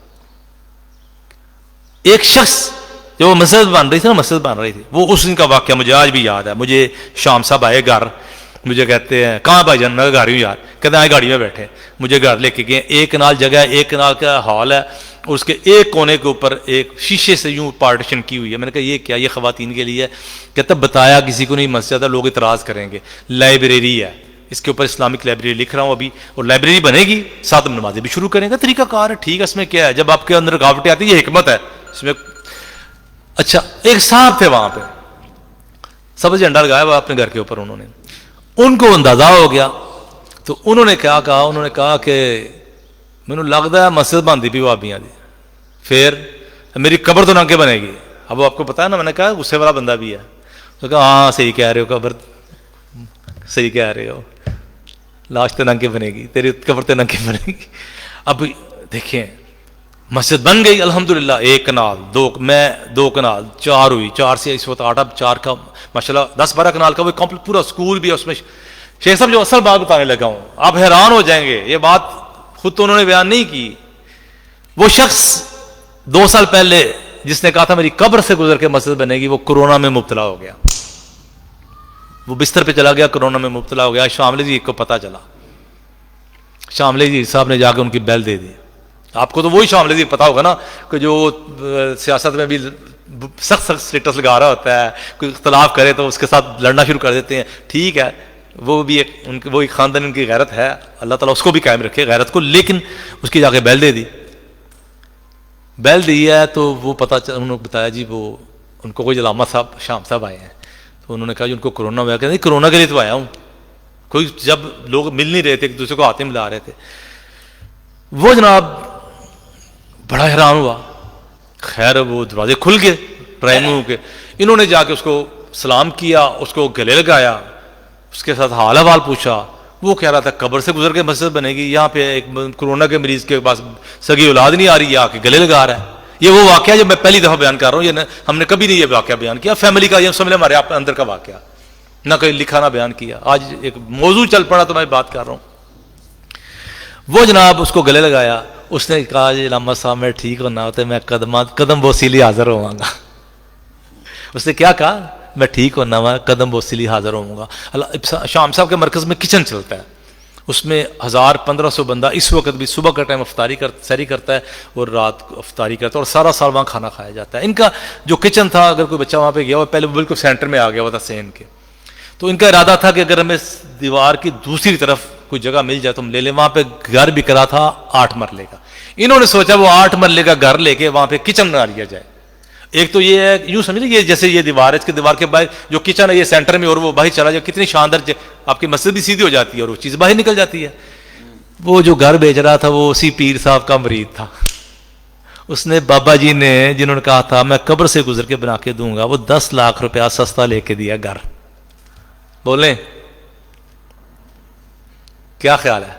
ایک شخص جو مسجد بن رہی تھی نا، مسجد بن رہی تھی، وہ اس دن کا واقعہ مجھے آج بھی یاد ہے. مجھے شام صاحب آئے گھر، مجھے کہتے ہیں کہاں بھائی جان؟ میں گھر ہوں یار. کہتے ہیں آئے گاڑی میں بیٹھے، مجھے گھر لے کے گئے. 1 کنال جگہ ہے، 1 کنال کا ہال ہے، اور اس کے ایک کونے کے اوپر ایک شیشے سے یوں پارٹیشن کی ہوئی ہے. میں نے کہا یہ کیا؟ یہ خواتین کے لیے ہے. کہتا بتایا کسی کو نہیں، مسجد ہے، لوگ اعتراض کریں گے. لائبریری ہے، اس کے اوپر اسلامک لائبریری لکھ رہا ہوں ابھی، اور لائبریری بنے گی، ساتھ میں نمازیں بھی شروع کریں گے. طریقہ کار ہے، ٹھیک ہے. اس میں کیا ہے؟ جب آپ کے اندر رکاوٹیں آتی ہیں، یہ حکمت ہے اس میں. اچھا، ایک صاحب تھے وہاں پہ، سبز جھنڈا لگایا ہوا اپنے گھر کے اوپر. انہوں نے، ان کو اندازہ ہو گیا، تو انہوں نے کیا کہا؟ انہوں نے کہا کہ مجھے لگتا ہے مسجد بنتی پی بابیاں دی، پھر میری قبر تو ننگے بنے گی. اب وہ آپ کو پتا ہے نا، میں نے کہا غصے والا بندہ بھی ہے. تو کہا ہاں صحیح کہہ رہے ہو، قبر صحیح کہہ رہے ہو، لاش تو ننگے بنے گی، تیری قبر تو ننگے بنے گی. اب دیکھیں مسجد بن گئی الحمدللہ. 1 کنال، 2 کنال، 4 ہوئی، 4 سے اس وقت 8، اب 4 کا ماشاءاللہ 10-12 کنال کا وہ کمپلیٹ پورا اسکول بھی ہے اس میں. شیخ صاحب جو اصل بات بتانے لگا ہوں، آپ حیران ہو جائیں گے. یہ بات خود تو انہوں نے بیان نہیں کی. وہ شخص 2 سال پہلے جس نے کہا تھا میری قبر سے گزر کے مسجد بنے گی، وہ کورونا میں مبتلا ہو گیا. وہ بستر پہ چلا گیا، کورونا میں مبتلا ہو گیا. شام علی جی کو پتا چلا، شام علی جی صاحب نے جا کے ان کی بیل دے دی. آپ کو تو وہی شام علی جی پتا ہوگا نا کہ جو سیاست میں بھی سخت سٹیٹس لگا رہا ہوتا ہے، کوئی اختلاف کرے تو اس کے ساتھ لڑنا شروع کر دیتے ہیں. ٹھیک ہے، وہ بھی وہ ایک خاندان، ان کی غیرت ہے، اللہ تعالیٰ اس کو بھی قائم رکھے غیرت کو، لیکن اس کی جا کے بیل دے دی. بیل دی ہے تو وہ پتہ انہوں نے بتایا جی وہ ان کو کوئی علامہ صاحب شام صاحب آئے ہیں، تو انہوں نے کہا جی ان کو کرونا ہوا، کہ نہیں کرونا کے لیے تو آیا ہوں، کوئی جب لوگ مل نہیں رہے تھے ایک دوسرے کو ہاتھ ملا رہے تھے. وہ جناب بڑا حیران ہوا. خیر وہ دروازے کھل گئے ڈرائنگ روم کے، انہوں نے جا کے اس کو سلام کیا، اس کو گلے لگایا، اس کے ساتھ حال احوال پوچھا. وہ کہہ رہا تھا قبر سے گزر کے مسجد بنے گی، یہاں پہ ایک کرونا کے مریض کے پاس سگی اولاد نہیں آ رہی، یہ آ کے گلے لگا رہا ہے. یہ وہ واقعہ جو میں پہلی دفعہ بیان کر رہا ہوں، یہ ہم نے کبھی نہیں یہ واقعہ بیان کیا، فیملی کا یہ سمجھ لیں ہمارے اندر کا واقعہ، نہ کہیں لکھا نہ بیان کیا. آج ایک موضوع چل پڑا تو میں بات کر رہا ہوں. وہ جناب اس کو گلے لگایا. اس نے کہا جی علامہ صاحب میں ٹھیک ہونا ہوتا ہے میں قدم بوسیلی حاضر ہوں گا. اس نے کیا کہا؟ میں ٹھیک ہونا ہوا قدم بوسیلی حاضر ہوں گا. شام صاحب کے مرکز میں کچن چلتا ہے، اس میں 1000-1500 بندہ اس وقت بھی صبح کا ٹائم سحری کرتا ہے اور رات کو افطاری کرتا ہے، اور سارا سال وہاں کھانا کھایا جاتا ہے. ان کا جو کچن تھا، اگر کوئی بچہ وہاں پہ گیا ہوا، پہلے وہ بالکل سینٹر میں آ گیا ہوا تھا سین کے، تو ان کا ارادہ تھا کہ اگر ہمیں دیوار کی دوسری طرف کوئی جگہ مل جائے تو ہم لے لیں. وہاں پہ گھر بھی کرا تھا 8 مرلے کا. انہوں نے سوچا وہ 8 مرلے کا گھر لے کے وہاں پہ کچن بنا لیا جائے. ایک تو یہ ہے یوں سمجھ لیجیے جیسے یہ دیوار ہے، اس کے دیوار کے باہر جو کچن ہے یہ سینٹر میں، اور وہ باہر چلا جائے، کتنی شاندار آپ کی مسجد بھی سیدھی ہو جاتی ہے اور وہ چیز باہر نکل جاتی ہے. وہ جو گھر بیچ رہا تھا وہ اسی پیر صاحب کا مرید تھا. اس نے بابا جی نے جنہوں نے کہا تھا میں قبر سے گزر کے بنا کے دوں گا، وہ 10 لاکھ روپیہ سستا لے کے دیا گھر. بولیں کیا خیال ہے؟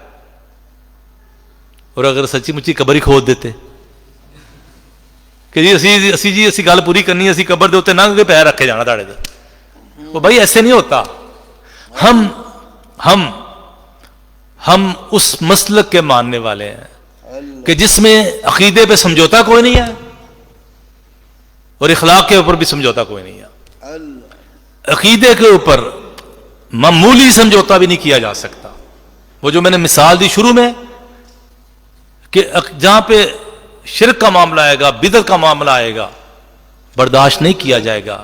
اور اگر سچی مچی قبر ہی کھود دیتے کہ جی اسی گل پوری کرنی ہے، اسی قبر دے اوتے ننگ کے پیر رکھے جانا تاڑے دے، وہ بھائی ایسے نہیں ہوتا. ہم اس مسلک کے ماننے والے ہیں کہ جس میں عقیدے پہ سمجھوتا کوئی نہیں ہے اور اخلاق کے اوپر بھی سمجھوتا کوئی نہیں ہے. عقیدے کے اوپر معمولی سمجھوتا بھی نہیں کیا جا سکتا. وہ جو میں نے مثال دی شروع میں کہ جہاں پہ شرک کا معاملہ آئے گا، بدعت کا معاملہ آئے گا، برداشت نہیں کیا جائے گا،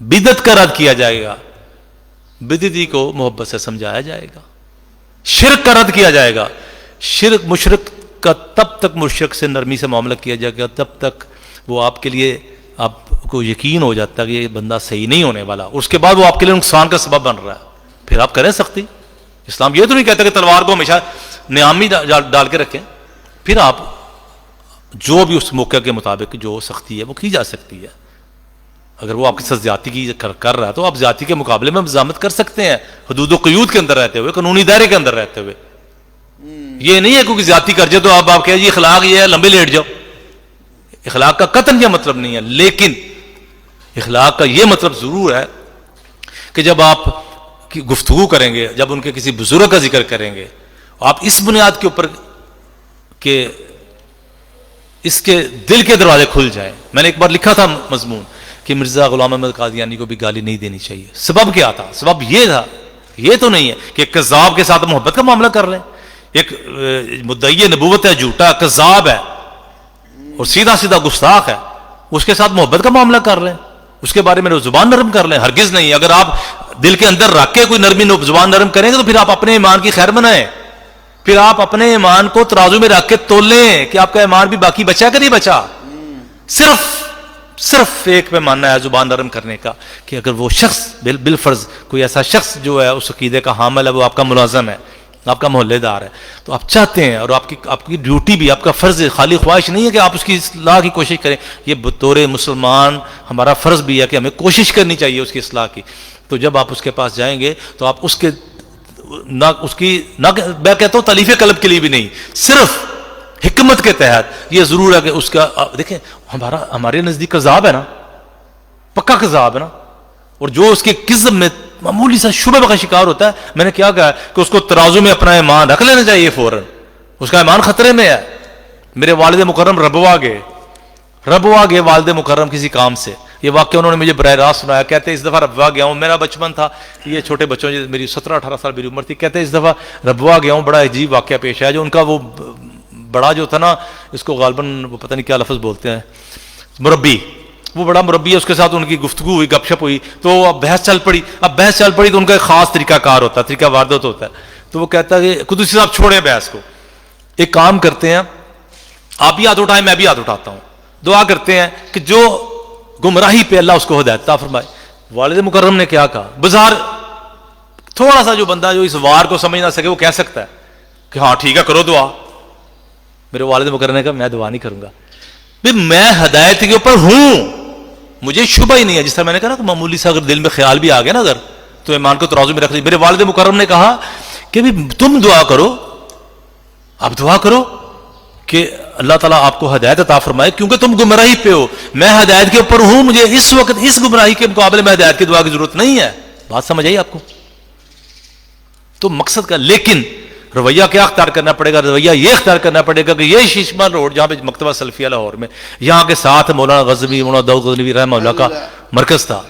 بدعت کا رد کیا جائے گا، بدعتی کو محبت سے سمجھایا جائے گا، شرک کا رد کیا جائے گا. شرک مشرک کا تب تک مشرک سے نرمی سے معاملہ کیا جائے گا تب تک وہ آپ کے لیے آپ کو یقین ہو جاتا ہے کہ یہ بندہ صحیح نہیں ہونے والا، اس کے بعد وہ آپ کے لیے نقصان کا سبب بن رہا ہے، پھر آپ کریں سختی. اسلام یہ تو نہیں کہتا کہ تلوار کو ہمیشہ نیامی ڈال کے رکھیں، پھر آپ جو بھی اس موقع کے مطابق جو سختی ہے وہ کی جا سکتی ہے. اگر وہ آپ کے ساتھ زیادتی کی کر رہا ہے تو آپ زیادتی کے مقابلے میں مزاحمت کر سکتے ہیں، حدود و قیود کے اندر رہتے ہوئے، قانونی دائرے کے اندر رہتے ہوئے. یہ نہیں ہے کوئی زیادتی کر جائے تو آپ کہیں جی اخلاق یہ ہے لمبے لیٹ جاؤ. اخلاق کا قطعاً یہ مطلب نہیں ہے، لیکن اخلاق کا یہ مطلب ضرور ہے کہ جب آپ کی گفتگو کریں گے، جب ان کے کسی بزرگ کا ذکر کریں گے، آپ اس بنیاد کے اوپر کہ اس کے دل کے دروازے کھل جائیں. میں نے ایک بار لکھا تھا مضمون کہ مرزا غلام احمد قادیانی کو بھی گالی نہیں دینی چاہیے. سبب کیا تھا؟ سبب یہ تھا، یہ تو نہیں ہے کہ ایک کذاب کے ساتھ محبت کا معاملہ کر لیں. ایک مدعی نبوت ہے، جھوٹا کذاب ہے اور سیدھا سیدھا گستاخ ہے، اس کے ساتھ محبت کا معاملہ کر لیں، اس کے بارے میں زبان نرم کر لیں؟ ہرگز نہیں. اگر آپ دل کے اندر رکھ کے کوئی نرمی زبان نرم کریں گے تو پھر آپ اپنے ایمان کی خیر بنائیں، پھر آپ اپنے ایمان کو ترازو میں رکھ کے تولیں کہ آپ کا ایمان بھی باقی بچا کہ نہیں بچا. صرف ایک پیمانہ ہے زبان نرم کرنے کا کہ اگر وہ شخص بالفرض کوئی ایسا شخص جو ہے اس عقیدے کا حامل ہے، وہ آپ کا ملازم ہے، آپ کا محلے دار ہے، تو آپ چاہتے ہیں اور آپ کی ڈیوٹی بھی، آپ کا فرض خالی خواہش نہیں ہے کہ آپ اس کی اصلاح کی کوشش کریں. یہ بطور مسلمان ہمارا فرض بھی ہے کہ ہمیں کوشش کرنی چاہیے اس کی اصلاح کی. تو جب آپ اس کے پاس جائیں گے تو آپ اس کے نہ میں کہتا ہوں تالیف قلب کے لیے بھی نہیں، صرف حکمت کے تحت یہ ضرور ہے کہ اس کا دیکھیں ہمارے نزدیک کذاب ہے نا، پکا کذاب ہے نا، اور جو اس کے کذب میں معمولی سا شبہ کا شکار ہوتا ہے، میں نے کیا کہا کہ اس کو ترازو میں اپنا ایمان رکھ لینا چاہیے فوراً، اس کا ایمان خطرے میں ہے. میرے والد مکرم ربوا گئے والد مکرم کسی کام سے. یہ واقعہ انہوں نے مجھے براہ راست سنایا. کہتے اس دفعہ ربوا گیا ہوں، میرا بچپن تھا، یہ چھوٹے بچوں میری 17-18 سال میری عمر تھی. کہتے اس دفعہ ربوا گیا ہوں، بڑا عجیب واقعہ پیش آیا. جو ان کا وہ بڑا جو تھا نا، اس کو غالباً وہ پتہ نہیں کیا لفظ بولتے ہیں، مربی، وہ بڑا مربی ہے، اس کے ساتھ ان کی گفتگو ہوئی، گپ شپ ہوئی، تو اب بحث چل پڑی تو ان کا ایک خاص طریقہ کار ہوتا ہے، طریقہ واردات ہوتا ہے. تو وہ کہتا ہے کہ قدوسی صاحب چھوڑیں بحث کو، ایک کام کرتے ہیں آپ بھی ہاتھ اٹھائیں، میں بھی ہاتھ اٹھاتا ہوں، دعا کرتے ہیں کہ جو گمراہی پہ اللہ اس کو ہدایت عطا فرمائے۔ والد مکرم نے کیا کہا؟ بازار تھوڑا سا جو بندہ جو اس وار کو سمجھ نہ سکے وہ کہہ سکتا ہے کہ ہاں ٹھیک ہے کرو دعا۔ میرے والد مکرم نے کہا میں دعا نہیں کروں گا، میں ہدایت کے اوپر ہوں، مجھے شبہ ہی نہیں ہے۔ جس طرح میں نے کہا نا کہ معمولی سا اگر دل میں خیال بھی آ گیا نا اگر، تو ایمان کو ترازو میں رکھ لی۔ میرے والد مکرم نے کہا کہ تم دعا کرو، آپ دعا کرو کہ اللہ تعالیٰ آپ کو ہدایت عطا فرمائے، کیونکہ تم گمراہی پہ ہو، میں ہدایت کے اوپر ہوں، مجھے اس وقت اس گمراہی کے مقابلے میں ہدایت کی دعا کی ضرورت نہیں ہے۔ بات سمجھ آئی آپ کو؟ تو مقصد کا لیکن رویہ کیا اختیار کرنا پڑے گا؟ رویہ یہ اختیار کرنا پڑے گا کہ یہ شیشمہ روڈ جہاں پہ مکتبہ سلفیہ لاہور میں، یہاں کے ساتھ مولانا غزنوی، مولانا داؤد غزنوی رحمہ اللہ کا مرکز تھا،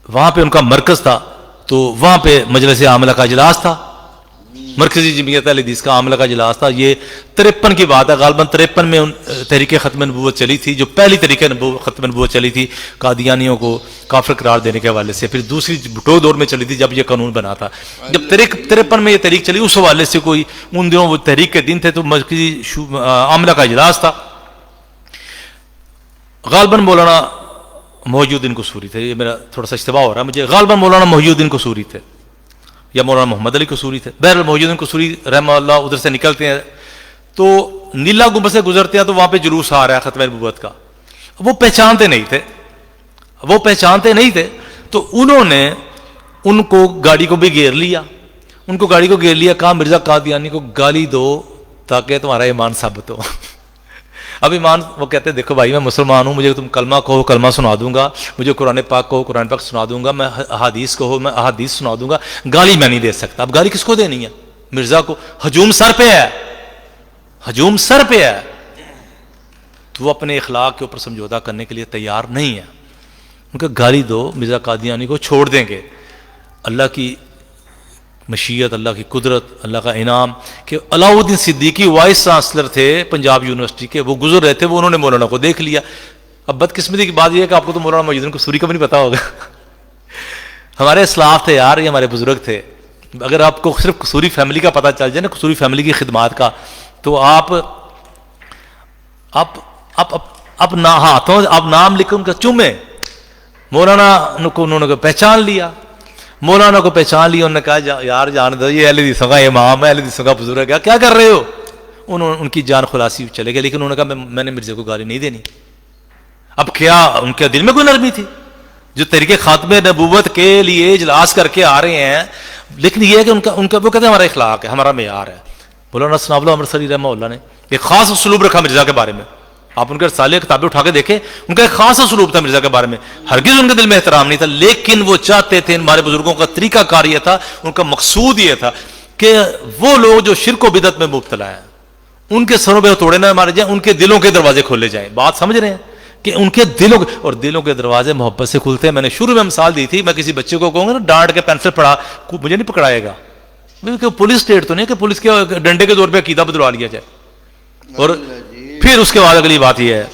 وہاں پہ ان کا مرکز تھا، تو وہاں پہ مجلس عاملہ کا اجلاس تھا، مرکزی جمعیت اہل حدیث کا عاملہ کا اجلاس تھا۔ یہ 53 کی بات ہے، غالباً 53 میں تحریک ختم نبوت چلی تھی، جو پہلی تحریک ختم نبوت چلی تھی قادیانیوں کو کافر قرار دینے کے حوالے سے، پھر دوسری بھٹو دور میں چلی تھی جب یہ قانون بنا تھا۔ جب 53 میں یہ تحریک چلی اس حوالے سے کوئی ان دنوں وہ تحریک کے دن تھے، تو مرکزی عاملہ کا اجلاس تھا، غالباً مولانا محی الدین قصوری تھے، یہ میرا تھوڑا سا اشتباہ ہو رہا ہے مجھے، غالباً مولانا محی الدین قصوری تھے یا مولانا محمد علی قصوری تھے، بہرحال محی الدین قصوری رحمہ اللہ ادھر سے نکلتے ہیں تو نیلا گنبد سے گزرتے ہیں، تو وہاں پہ جلوس آ رہا ہے ختم نبوت کا، وہ پہچانتے نہیں تھے، تو انہوں نے ان کو گاڑی کو بھی گھیر لیا، کہا مرزا قادیانی کو گالی دو تاکہ تمہارا ایمان ثابت ہو۔ اب ایمان، وہ کہتے ہیں دیکھو بھائی میں مسلمان ہوں، مجھے تم کلمہ کہو کلمہ سنا دوں گا، مجھے قرآن پاک کہو قرآن پاک سنا دوں گا، میں احادیث کہو میں احادیث سنا دوں گا، گالی میں نہیں دے سکتا۔ اب گالی کس کو دینی ہے؟ مرزا کو، ہجوم سر پہ ہے، تو وہ اپنے اخلاق کے اوپر سمجھوتہ کرنے کے لیے تیار نہیں ہے۔ ان کو گالی دو، مرزا قادیانی کو چھوڑ دیں گے۔ اللہ کی مشیت، اللہ کی قدرت، اللہ کا انعام کہ علاؤ الدین صدیقی وائس چانسلر تھے پنجاب یونیورسٹی کے، وہ گزر رہے تھے، وہ انہوں نے مولانا کو دیکھ لیا۔ اب بدقسمتی کی بات یہ ہے کہ آپ کو تو مولانا محی الدین قصوری کا بھی نہیں پتا ہوگا، ہمارے اسلاف تھے یار، یہ ہمارے بزرگ تھے۔ اگر آپ کو صرف قصوری فیملی کا پتہ چل جائے نا، قصوری فیملی کی خدمات کا، تو آپ نام لکھ ان کا چومے۔ مولانا کو انہوں نے پہچان لیا، انہوں نے کہا یار جان دو، یہ اہل حدیثوں کا امام ہے، اہل حدیثوں کا بزرگ ہے، کیا کر رہے ہو؟ ان کی جان خلاصی چلے گئے، لیکن انہوں نے کہا میں نے مرزا کو گالی نہیں دینی۔ اب کیا ان کے دل میں کوئی نرمی تھی؟ جو تحریک خاتم نبوت کے لیے اجلاس کر کے آ رہے ہیں، لیکن یہ ہے کہ ان کا وہ کہتے ہیں ہمارا اخلاق ہے، ہمارا معیار ہے۔ مولانا ثناء اللہ امرتسری رحمہ اللہ نے ایک خاص اسلوب رکھا مرزا کے بارے میں، آپ ان کے رسالے کتابیں اٹھا کے دیکھیں، ان کا ایک خاص اسلوب تھا مرزا کے بارے میں، ہرگز ان کے دل میں احترام نہیں تھا، لیکن وہ چاہتے تھے، ہمارے بزرگوں کا طریقہ کار یہ تھا، ان کا مقصود یہ تھا کہ وہ لوگ جو شرک و بدعت میں مبتلا ہیں ان کے سروں پہ توڑے نہ مارے جائیں، ان کے دلوں کے دروازے کھولے جائیں۔ بات سمجھ رہے ہیں کہ ان کے دلوں کے دروازے محبت سے کھلتے ہیں۔ میں نے شروع میں مثال دی تھی، میں کسی بچے کو کہوں گا نا ڈانٹ کے پینسل پڑھا، مجھے نہیں پکڑائے گا، پولیس اسٹیٹ تو نہیں کہ پولیس کے ڈنڈے کے دور پہ عقیدہ بدلوا لیا جائے۔ اور پھر اس کے بعد اگلی بات یہ ہے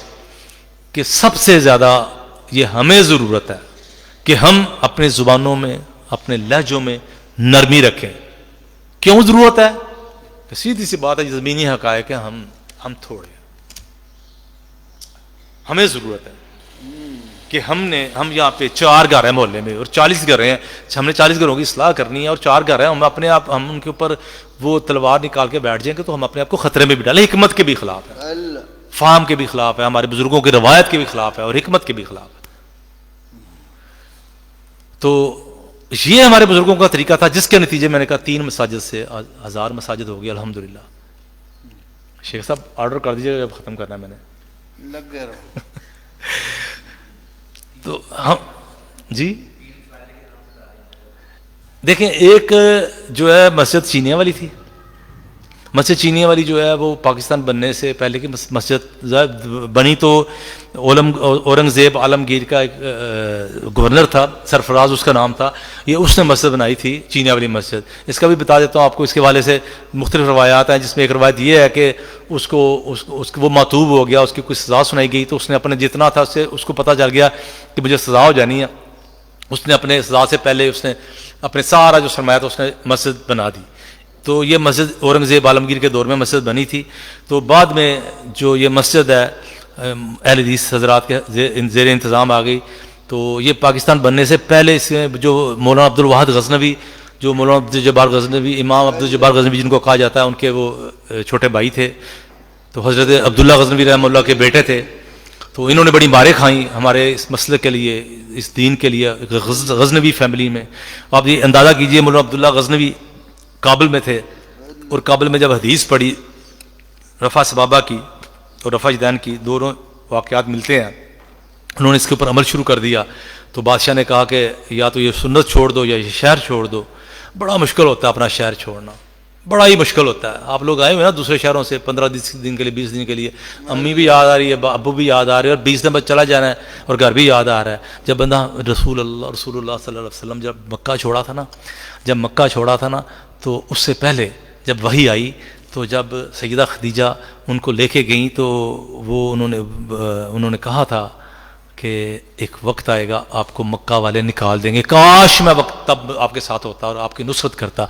کہ سب سے زیادہ یہ ہمیں ضرورت ہے کہ ہم اپنے زبانوں میں، اپنے لہجوں میں نرمی رکھیں۔ کیوں ضرورت ہے؟ سیدھی سی بات ہے، زمینی حقائق ہے، ہم تھوڑے، ہمیں ضرورت ہے کہ ہم یہاں پہ 4 گھر ہیں محلے میں اور 40 گھر ہیں، ہم نے 40 گھروں کی اصلاح کرنی ہے اور 4 گھر ہیں، ہم ان کے اوپر وہ تلوار نکال کے بیٹھ جائیں گے تو ہم اپنے آپ کو خطرے میں بھی ڈالیں۔ حکمت کے بھی خلاف ہے، فہم کے بھی خلاف ہے، ہمارے بزرگوں کی روایت کے بھی خلاف ہے اور حکمت کے بھی خلاف ہے۔ تو یہ ہمارے بزرگوں کا طریقہ تھا، جس کے نتیجے میں نے کہا 3 مساجد سے 1000 مساجد ہو گئی الحمدللہ۔ شیخ صاحب آرڈر کر دیجیے جب ختم کرنا ہے، میں نے لگ گئے رہو۔ تو ہم جی دیکھیں، ایک جو ہے مسجد چینیا والی تھی، مسجد چینیا والی جو ہے وہ پاکستان بننے سے پہلے کی مسجد بنی تو اورنگزیب عالمگیر کا ایک گورنر تھا، سرفراز اس کا نام تھا، یہ اس نے مسجد بنائی تھی چینیا والی مسجد۔ اس کا بھی بتا دیتا ہوں آپ کو، اس کے حوالے سے مختلف روایات ہیں، جس میں ایک روایت یہ ہے کہ اس کو وہ معتوب ہو گیا، اس کی کوئی سزا سنائی گئی تو اس نے اپنے جتنا تھا اس کو پتہ چل گیا کہ مجھے سزا ہو جانی ہے، اس نے اپنے سزا سے پہلے اس نے اپنے سارا جو سرمایہ تھا اس نے مسجد بنا دی۔ تو یہ مسجد اورنگزیب عالمگیر کے دور میں مسجد بنی تھی. تو بعد میں جو یہ مسجد ہے اہل حدیث حضرات کے زیر انتظام آ گئی. تو یہ پاکستان بننے سے پہلے اس میں جو مولانا عبد الواحد غزنوی، جو مولانا عبد الجبار غزنوی، امام عبد الجبار غزنوی جن کو کہا جاتا ہے، ان کے وہ چھوٹے بھائی تھے. تو حضرت عبداللہ غزنوی رحمہ اللہ کے بیٹے تھے. تو انہوں نے بڑی ماریں کھائیں ہمارے اس مسئلے کے لیے، اس دین کے لیے. غزنوی فیملی میں آپ یہ اندازہ کیجئے، مولانا عبداللہ غزنوی کابل میں تھے، اور کابل میں جب حدیث پڑھی رفع صبابہ کی اور رفع جدین کی، دونوں واقعات ملتے ہیں، انہوں نے اس کے اوپر عمل شروع کر دیا. تو بادشاہ نے کہا کہ یا تو یہ سنت چھوڑ دو یا یہ شہر چھوڑ دو. بڑا مشکل ہوتا ہے اپنا شہر چھوڑنا، بڑا ہی مشکل ہوتا ہے. آپ لوگ آئے ہوئے نا دوسرے شہروں سے 15 دن کے لیے، 20 دن کے لیے، امی بھی یاد آ رہی ہے، ابو بھی یاد آ رہے ہیں، اور 20 دن بعد چلا جانا ہے اور گھر بھی یاد آ رہا ہے. جب بندہ رسول اللہ صلی اللہ علیہ وسلم جب مکہ چھوڑا تھا نا، تو اس سے پہلے جب وحی آئی، تو جب سیدہ خدیجہ ان کو لے کے گئیں، تو وہ انہوں نے کہا تھا کہ ایک وقت آئے گا آپ کو مکہ والے نکال دیں گے. کاش میں وقت تب آپ کے ساتھ ہوتا اور آپ کی نصرت کرتا.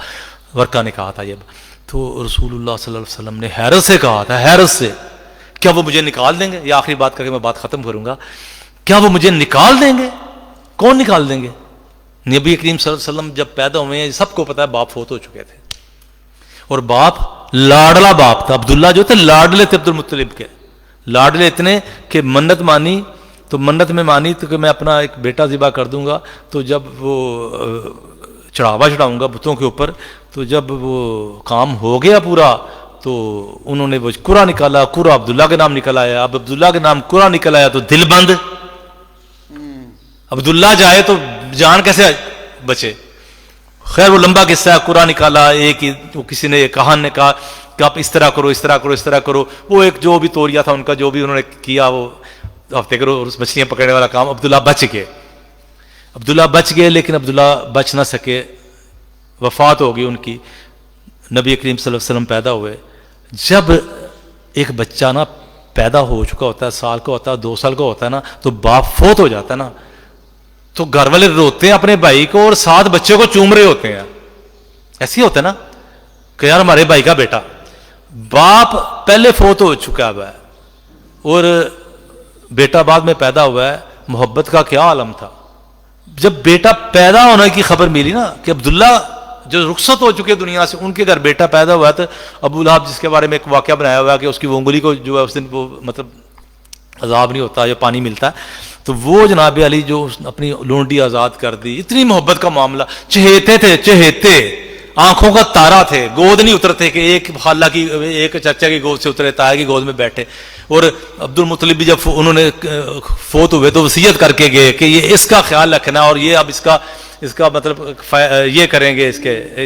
ورقہ نے کہا تھا یہ. تو رسول اللہ صلی اللہ علیہ وسلم نے حیرت سے کہا تھا، حیرت سے، کیا وہ مجھے نکال دیں گے؟ یہ آخری بات کر کے میں بات ختم کروں گا. کیا وہ مجھے نکال دیں گے؟ کون نکال دیں گے؟ نبی کریم صلی اللہ علیہ وسلم جب پیدا ہوئے ہیں، سب کو پتا ہے باپ فوت ہو چکے تھے، اور باپ لاڈلا باپ تھا. عبداللہ جو تھے لاڈلے تھے عبد المطلب کے، لاڈلے اتنے کہ منت مانی، تو منت میں مانی تو کہ میں اپنا ایک بیٹا ذبح کر دوں گا. تو جب وہ چڑھاؤں گا بتوں کے اوپر، تو جب وہ کام ہو گیا پورا، تو انہوں نے وہ قرآ نکالا، قرآ عبداللہ کے نام نکل آیا. اب عبداللہ کے نام قرآ نکل آیا تو دل بند. عبداللہ جائے تو جان کیسے بچے؟ خیر وہ لمبا قصہ ہے. قرآن نکالا، ایک کسی نے کہان نے کہا کہ آپ اس طرح کرو، اس طرح کرو، اس طرح کرو. وہ ایک جو بھی توریا تھا ان کا، جو بھی انہوں نے کیا وہ ہفتے کرو، اور اس مچھلیاں پکڑنے والا کام. عبداللہ بچ گئے، لیکن عبداللہ بچ نہ سکے، وفات ہو گئی ان کی. نبی کریم صلی اللہ علیہ وسلم پیدا ہوئے. جب ایک بچہ نا پیدا ہو چکا ہوتا ہے، سال کا ہوتا ہے، 2 سال کا ہوتا ہے نا، تو باپ فوت ہو جاتا ہے نا، تو گھر والے روتے ہیں اپنے بھائی کو، اور 7 بچے کو چوم رہے ہوتے ہیں. ایسے ہی ہوتا ہے نا کہ یار ہمارے بھائی کا بیٹا. باپ پہلے فوت ہو چکا ہے اور بیٹا بعد میں پیدا ہوا ہے. محبت کا کیا عالم تھا. جب بیٹا پیدا ہونے کی خبر ملی نا کہ عبداللہ جو رخصت ہو چکے دنیا سے، ان کے گھر بیٹا پیدا ہوا تھا. ابو لہب جس کے بارے میں ایک واقعہ بنایا ہوا ہے کہ اس کی وہ انگلی کو جو ہے اس دن وہ مطلب عذاب نہیں ہوتا یا پانی ملتا ہے، تو وہ جناب علی جو اپنی لونڈی آزاد کر دی. اتنی محبت کا معاملہ. چہیتے تھے، چہیتے، آنکھوں کا تارا تھے. گود نہیں اترتے کہ ایک خالہ کی، ایک چچا کی گود سے اترے، تایا کی گود میں بیٹھے. اور عبد المطلب بھی جب انہوں نے فوت ہوئے تو وصیت کر کے گئے کہ یہ اس کا خیال رکھنا، اور یہ اب اس کا مطلب یہ کریں گے، اس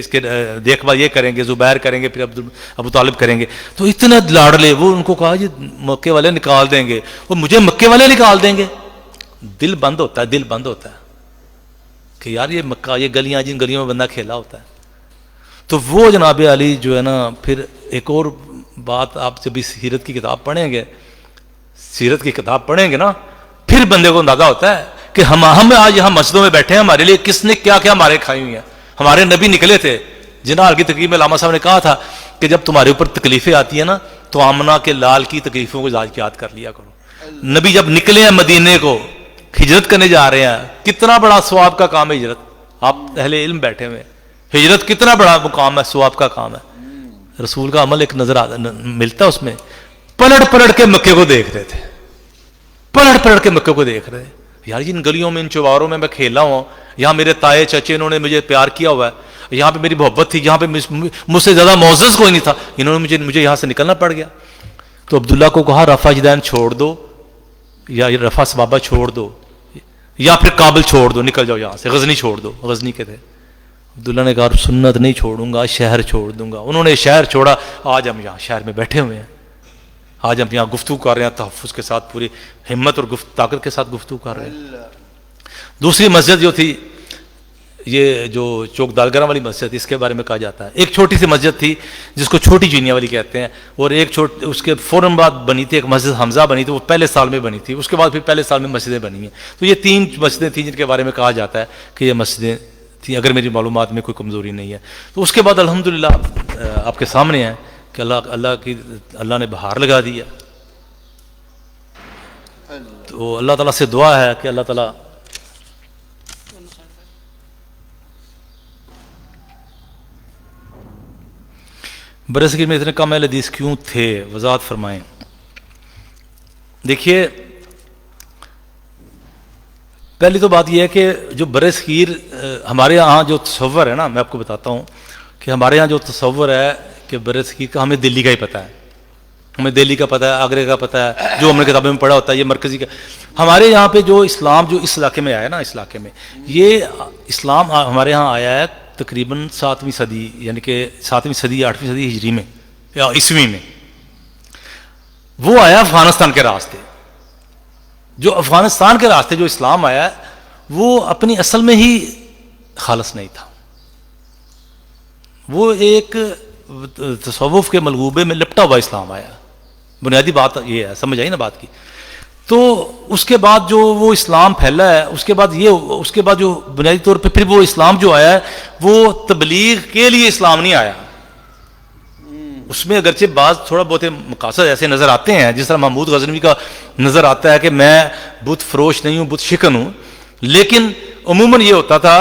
کے دیکھ بھال یہ کریں گے، زبیر کریں گے، پھر ابو طالب کریں گے. تو اتنا لاڈلے. وہ ان کو کہا یہ مکے والے نکال دیں گے، اور مجھے مکے والے نکال دیں گے. دل بند ہوتا ہے، دل بند ہوتا ہے کہ یار یہ مکہ، یہ گلیاں جن گلیوں میں بندہ کھیلا ہوتا ہے. تو وہ جناب علی جو ہے نا، پھر ایک اور بات، آپ جب بھی سیرت کی کتاب پڑھیں گے نا، پھر بندے کو اندازہ ہوتا ہے کہ ہم آج یہاں مسجدوں میں بیٹھے ہیں، ہمارے لیے کس نے کیا کیا مارے کھائی ہوئی ہیں. ہمارے نبی نکلے تھے. جناب کی تقریب میں علامہ صاحب نے کہا تھا کہ جب تمہارے اوپر تکلیفیں آتی ہیں نا، تو آمنہ کے لال کی تکلیفوں کو یاد کر لیا کرو. نبی جب نکلے ہیں مدینے کو، ہجرت کرنے جا رہے ہیں، کتنا بڑا ثواب کا کام ہے ہجرت. آپ اہل علم بیٹھے ہوئے، ہجرت کتنا بڑا مقام ہے، ثواب کا کام ہے. رسول کا عمل ایک نظر ملتا ہے اس میں. پلٹ کے مکے کو دیکھ رہے تھے، پلٹ کے مکے کو دیکھ رہے. یار ان گلیوں میں، ان چواروں میں کھیلا ہوں، یہاں میرے تائے چچے انہوں نے مجھے پیار کیا ہوا ہے، یہاں پہ میری محبت تھی، یہاں پہ مجھ سے زیادہ معزز کوئی نہیں تھا، انہوں نے مجھے یہاں سے نکلنا پڑ گیا. تو عبداللہ کو کہا رفع جدین چھوڑ دو، یا رفع صبابہ چھوڑ دو، یا پھر کابل چھوڑ دو، نکل جاؤ یہاں سے، غزنی چھوڑ دو. غزنی کے تھے. عبداللہ نے کہا سنت نہیں چھوڑوں گا، شہر چھوڑ دوں گا. انہوں نے شہر چھوڑا. آج ہم یہاں شہر میں بیٹھے ہوئے ہیں، آج ہم یہاں گفتگو کر رہے ہیں، تحفظ کے ساتھ، پوری ہمت اور طاقت کے ساتھ گفتگو کر رہے ہیں. دوسری مسجد جو تھی، یہ جو چوک دالگرہ والی مسجد، اس کے بارے میں کہا جاتا ہے ایک چھوٹی سی مسجد تھی جس کو چھوٹی چینیا والی کہتے ہیں، اور ایک اس کے فوراً بعد بنی تھی ایک مسجد حمزہ بنی تھی، وہ پہلے سال میں بنی تھی. اس کے بعد پھر پہلے سال میں مسجدیں بنی ہیں. تو یہ 3 مسجدیں تھیں جن کے بارے میں کہا جاتا ہے کہ یہ مسجدیں تھیں. تھی اگر میری معلومات میں کوئی کمزوری نہیں ہے. تو اس کے بعد الحمدللہ آپ کے سامنے ہے کہ اللہ نے بہار لگا دیا. تو اللہ تعالیٰ سے دعا ہے کہ اللہ تعالیٰ برصغیر میں اتنے کم اہل حدیث کیوں تھے، وضاحت فرمائیں. دیکھیے پہلی تو بات یہ ہے کہ جو برصغیر ہمارے یہاں جو تصور ہے نا، میں آپ کو بتاتا ہوں کہ ہمارے یہاں جو تصور ہے کہ برصغیر کا ہمیں دلی کا ہی پتہ ہے، ہمیں دلی کا پتہ ہے، آگرے کا پتہ ہے، جو ہم نے کتابوں میں پڑھا ہوتا ہے یہ مرکزی کا. ہمارے یہاں پہ جو اسلام جو اس علاقے میں آیا نا، اس علاقے میں یہ اسلام ہمارے یہاں آیا ہے تقریباً 7ویں صدی، یعنی کہ 7ویں صدی 8ویں صدی ہجری میں یا عیسوی میں. وہ آیا افغانستان کے راستے. جو افغانستان کے راستے جو اسلام آیا ہے وہ اپنی اصل میں ہی خالص نہیں تھا، وہ ایک تصوف کے ملغوبے میں لپٹا ہوا اسلام آیا. بنیادی بات یہ ہے، سمجھ آئی نا بات کی. تو اس کے بعد جو وہ اسلام پھیلا ہے، اس کے بعد جو بنیادی طور پہ پھر وہ اسلام جو آیا ہے وہ تبلیغ کے لیے اسلام نہیں آیا. اس میں اگرچہ بعض تھوڑا بہت مقاصد ایسے نظر آتے ہیں، جس طرح محمود غزنوی کا نظر آتا ہے کہ میں بت فروش نہیں ہوں، بت شکن ہوں، لیکن عموماً یہ ہوتا تھا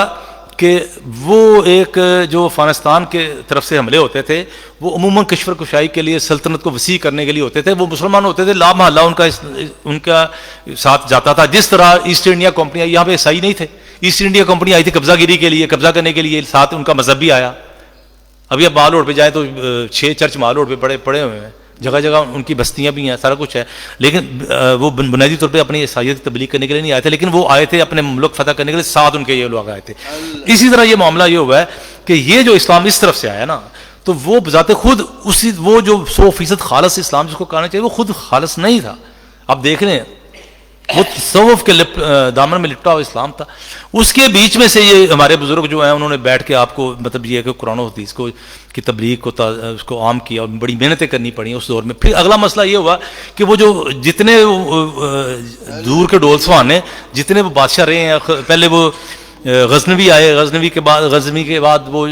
کہ وہ ایک جو افغانستان کے طرف سے حملے ہوتے تھے وہ عموماً کشور کشائی کے لیے، سلطنت کو وسیع کرنے کے لیے ہوتے تھے. وہ مسلمان ہوتے تھے، لا محالہ ان کا ساتھ جاتا تھا. جس طرح ایسٹ انڈیا کمپنی آئی، یہاں پہ عیسائی نہیں تھے، ایسٹ انڈیا کمپنی آئی تھی قبضہ گیری کے لیے، قبضہ کرنے کے لیے، ساتھ ان کا مذہب بھی آیا. ابھی آپ مال روڈ پہ جائیں تو 6 چرچ مال روڈ پہ پڑے ہوئے ہیں، جگہ جگہ ان کی بستیاں بھی ہیں، سارا کچھ ہے. لیکن وہ بنیادی طور پہ اپنی عیسائیت کی تبلیغ کرنے کے لیے نہیں آئے تھے، لیکن وہ آئے تھے اپنے ملک فتح کرنے کے لیے، ساتھ ان کے یہ لوگ آئے تھے. اسی طرح یہ معاملہ یہ ہوا ہے کہ یہ جو اسلام اس طرف سے آیا نا، تو وہ بذات خود وہ جو 100% خالص اسلام جس کو کہنا چاہیے وہ خود خالص نہیں تھا. آپ دیکھ رہے ہیں وہ تصوف کے دامن میں لپٹا ہوا اسلام تھا. اس کے بیچ میں سے یہ ہمارے بزرگ جو ہیں انہوں نے بیٹھ کے آپ کو مطلب یہ ہے کہ قرآن و حدیث کو کی تبلیغ کو اس کو عام کیا، اور بڑی محنتیں کرنی پڑیں اس دور میں. پھر اگلا مسئلہ یہ ہوا کہ وہ جو جتنے دور کے ڈول سہانے جتنے وہ بادشاہ رہے ہیں، پہلے وہ غزنوی آئے، غزنوی کے بعد وہ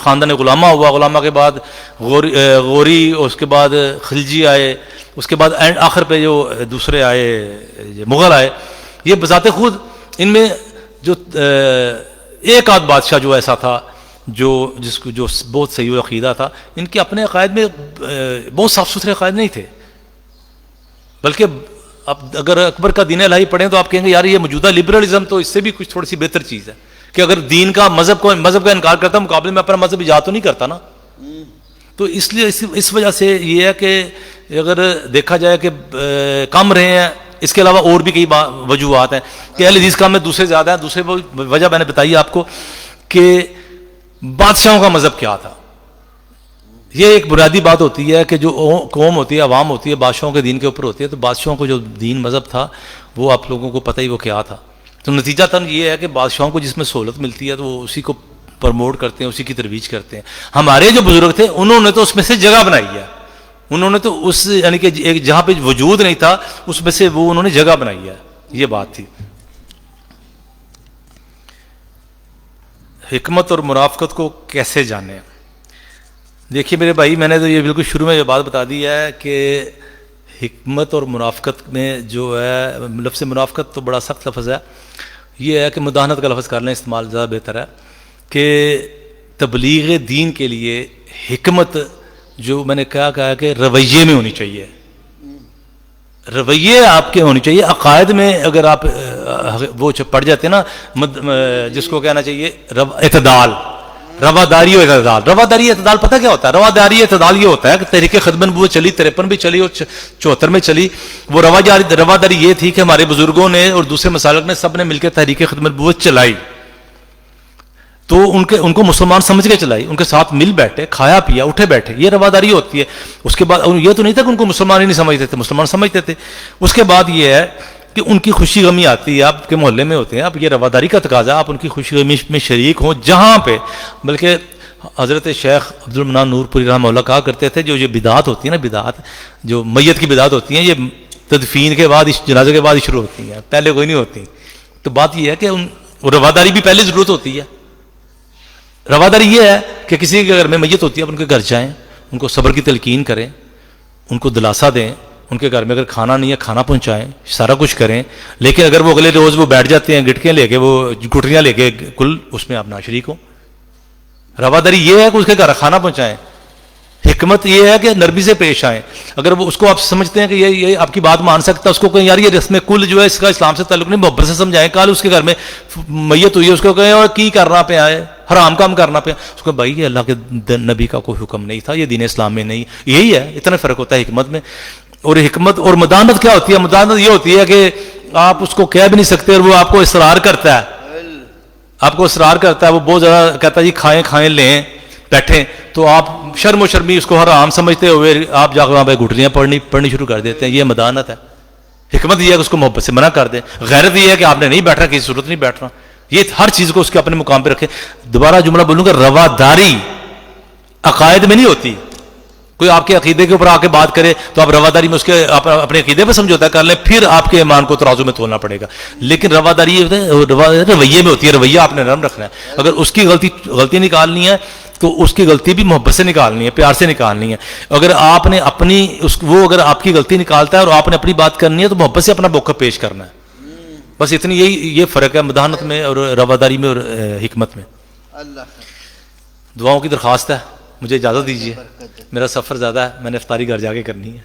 خاندان غلامہ ہوا، غلامہ کے بعد غوری، اس کے بعد خلجی آئے، اس کے بعد آخر پہ جو دوسرے آئے مغل آئے. یہ بذات خود ان میں جو ایک آدھ بادشاہ جو ایسا تھا جو بہت صحیح عقیدہ تھا، ان کے اپنے عقائد میں بہت صاف ستھرے عقائد نہیں تھے. بلکہ اب اگر اکبر کا دین الہی پڑھیں تو آپ کہیں گے یار یہ موجودہ لبرلزم تو اس سے بھی کچھ تھوڑی سی بہتر چیز ہے کہ اگر دین کا مذہب کا انکار کرتا مقابلے میں اپنا مذہب ایجاد تو نہیں کرتا نا. تو اس لیے اس وجہ سے یہ ہے کہ اگر دیکھا جائے کہ کم رہے ہیں. اس کے علاوہ اور بھی کئی وجوہات ہیں کہ اہل حدیث کام میں دوسرے زیادہ ہیں. دوسرے وجہ میں نے بتائی آپ کو کہ بادشاہوں کا مذہب کیا تھا. یہ ایک بنیادی بات ہوتی ہے کہ جو قوم ہوتی ہے، عوام ہوتی ہے، بادشاہوں کے دین کے اوپر ہوتی ہے. تو بادشاہوں کو جو دین مذہب تھا وہ آپ لوگوں کو پتہ ہی وہ کیا تھا. تو نتیجہ تن یہ ہے کہ بادشاہوں کو جس میں سہولت ملتی ہے تو وہ اسی کو پروموٹ کرتے ہیں، اسی کی ترویج کرتے ہیں. ہمارے جو بزرگ تھے انہوں نے تو اس میں سے جگہ بنائی ہے. انہوں نے تو اس یعنی کہ ایک جہاں پہ وجود نہیں تھا اس میں سے وہ انہوں نے جگہ بنائی ہے. یہ بات تھی. حکمت اور منافقت کو کیسے جانیں؟ دیکھیے میرے بھائی، میں نے تو یہ بالکل شروع میں یہ بات بتا دی ہے کہ حکمت اور منافقت میں جو ہے لفظ منافقت تو بڑا سخت لفظ ہے. یہ ہے کہ مداہنت کا لفظ کر لیں استعمال زیادہ بہتر ہے کہ تبلیغ دین کے لیے حکمت جو میں نے کہا کہ رویے میں ہونی چاہیے. رویے آپ کے ہونے چاہیے. عقائد میں اگر آپ وہ پڑ جاتے ہیں نا جس کو کہنا چاہیے اعتدال، رواداری و اعتدال. رواداری اعتدال پتہ کیا ہوتا ہے؟ رواداری اعتدال یہ ہوتا ہے کہ تحریک خدمت نبوت چلی، 53 بھی چلی اور 74 میں چلی. وہ رواداری یہ تھی کہ ہمارے بزرگوں نے اور دوسرے مسالک نے سب نے مل کے تحریک خدمت نبوت چلائی. تو ان کو مسلمان سمجھ کے چلائی، ان کے ساتھ مل بیٹھے، کھایا پیا، اٹھے بیٹھے. یہ رواداری ہوتی ہے. اس کے بعد یہ تو نہیں تھا کہ ان کو مسلمان ہی نہیں سمجھتے تھے، مسلمان سمجھتے تھے. اس کے بعد یہ ہے کہ ان کی خوشی غمی آتی ہے، آپ کے محلے میں ہوتے ہیں، اب یہ رواداری کا تقاضا، آپ ان کی خوشی غمی میں شریک ہوں جہاں پہ. بلکہ حضرت شیخ عبد المنان نور پوری رحمہ اللہ کہا کرتے تھے جو یہ بدعات ہوتی ہیں نا، بدعات جو میت کی بدعات ہوتی ہیں، یہ تدفین کے بعد، جنازے کے بعد شروع ہوتی ہیں، پہلے کوئی نہیں ہوتی. تو بات یہ ہے کہ رواداری بھی پہلے ضرورت ہوتی ہے. رواداری یہ ہے کہ کسی کے گھر میں میت ہوتی ہے آپ ان کے گھر جائیں، ان کو صبر کی تلقین کریں، ان کو دلاسا دیں، ان کے گھر میں اگر کھانا نہیں ہے کھانا پہنچائیں، سارا کچھ کریں. لیکن اگر وہ اگلے روز وہ بیٹھ جاتے ہیں گٹکیاں لے کے، وہ گٹریاں لے کے، کل اس میں آپ نہ شریک ہوں. رواداری یہ ہے کہ اس کے گھر کھانا پہنچائیں. حکمت یہ ہے کہ نرمی سے پیش آئیں. اگر وہ اس کو آپ سمجھتے ہیں کہ یہ آپ کی بات مان سکتا ہے، اس کو کہیں یار یہ رسم کل جو ہے اس کا اسلام سے تعلق نہیں، محبت سے سمجھائیں. کل اس کے گھر میں میت ہوئی ہے، اس کو کہیں اور کی کرنا پہ آئے، حرام کام کرنا پہ، اس کو بھائی یہ اللہ کے نبی کا کوئی حکم نہیں تھا، یہ دین اسلام میں نہیں. یہی ہے، اتنا فرق ہوتا ہے حکمت میں. اور حکمت اور مدانت کیا ہوتی ہے؟ مدانت یہ ہوتی ہے کہ آپ اس کو کہہ بھی نہیں سکتے اور وہ آپ کو اصرار کرتا ہے، آپ کو اصرار کرتا ہے، وہ بہت زیادہ کہتا ہے جی کھائیں کھائیں لیں بیٹھیں، تو آپ شرم و شرمی اس کو حرام سمجھتے ہوئے آپ جا کے وہاں پہ گھٹریاں پڑھنی شروع کر دیتے ہیں. یہ مدانت ہے. حکمت یہ ہے کہ اس کو محبت سے منع کر دیں. غیرت یہ ہے کہ آپ نے نہیں بیٹھنا، کسی صورت نہیں بیٹھنا. یہ ہر چیز کو اس کے اپنے مقام پہ رکھیں. دوبارہ جملہ بولوں گا، رواداری عقائد میں نہیں ہوتی. کوئی آپ کے عقیدے کے اوپر آ کے بات کرے تو آپ رواداری میں اس کے اپنے عقیدے پہ سمجھوتا کر لیں، پھر آپ کے ایمان کو ترازو میں تولنا پڑے گا. لیکن رواداری یہ رویے میں ہوتی ہے. رویہ آپ نے نرم رکھنا ہے. اگر اس کی غلطی نکالنی ہے تو اس کی غلطی بھی محبت سے نکالنی ہے، پیار سے نکالنی ہے. اگر آپ نے اپنی وہ اگر آپ کی غلطی نکالتا ہے اور آپ نے اپنی بات کرنی ہے تو محبت سے اپنا موقع پیش کرنا ہے. بس اتنی یہ فرق ہے مداحنت میں اور رواداری میں اور حکمت میں. دعاؤں کی درخواست ہے. مجھے اجازت دیجیے، میرا سفر زیادہ ہے، میں نے افطاری گھر جا کے کرنی ہے.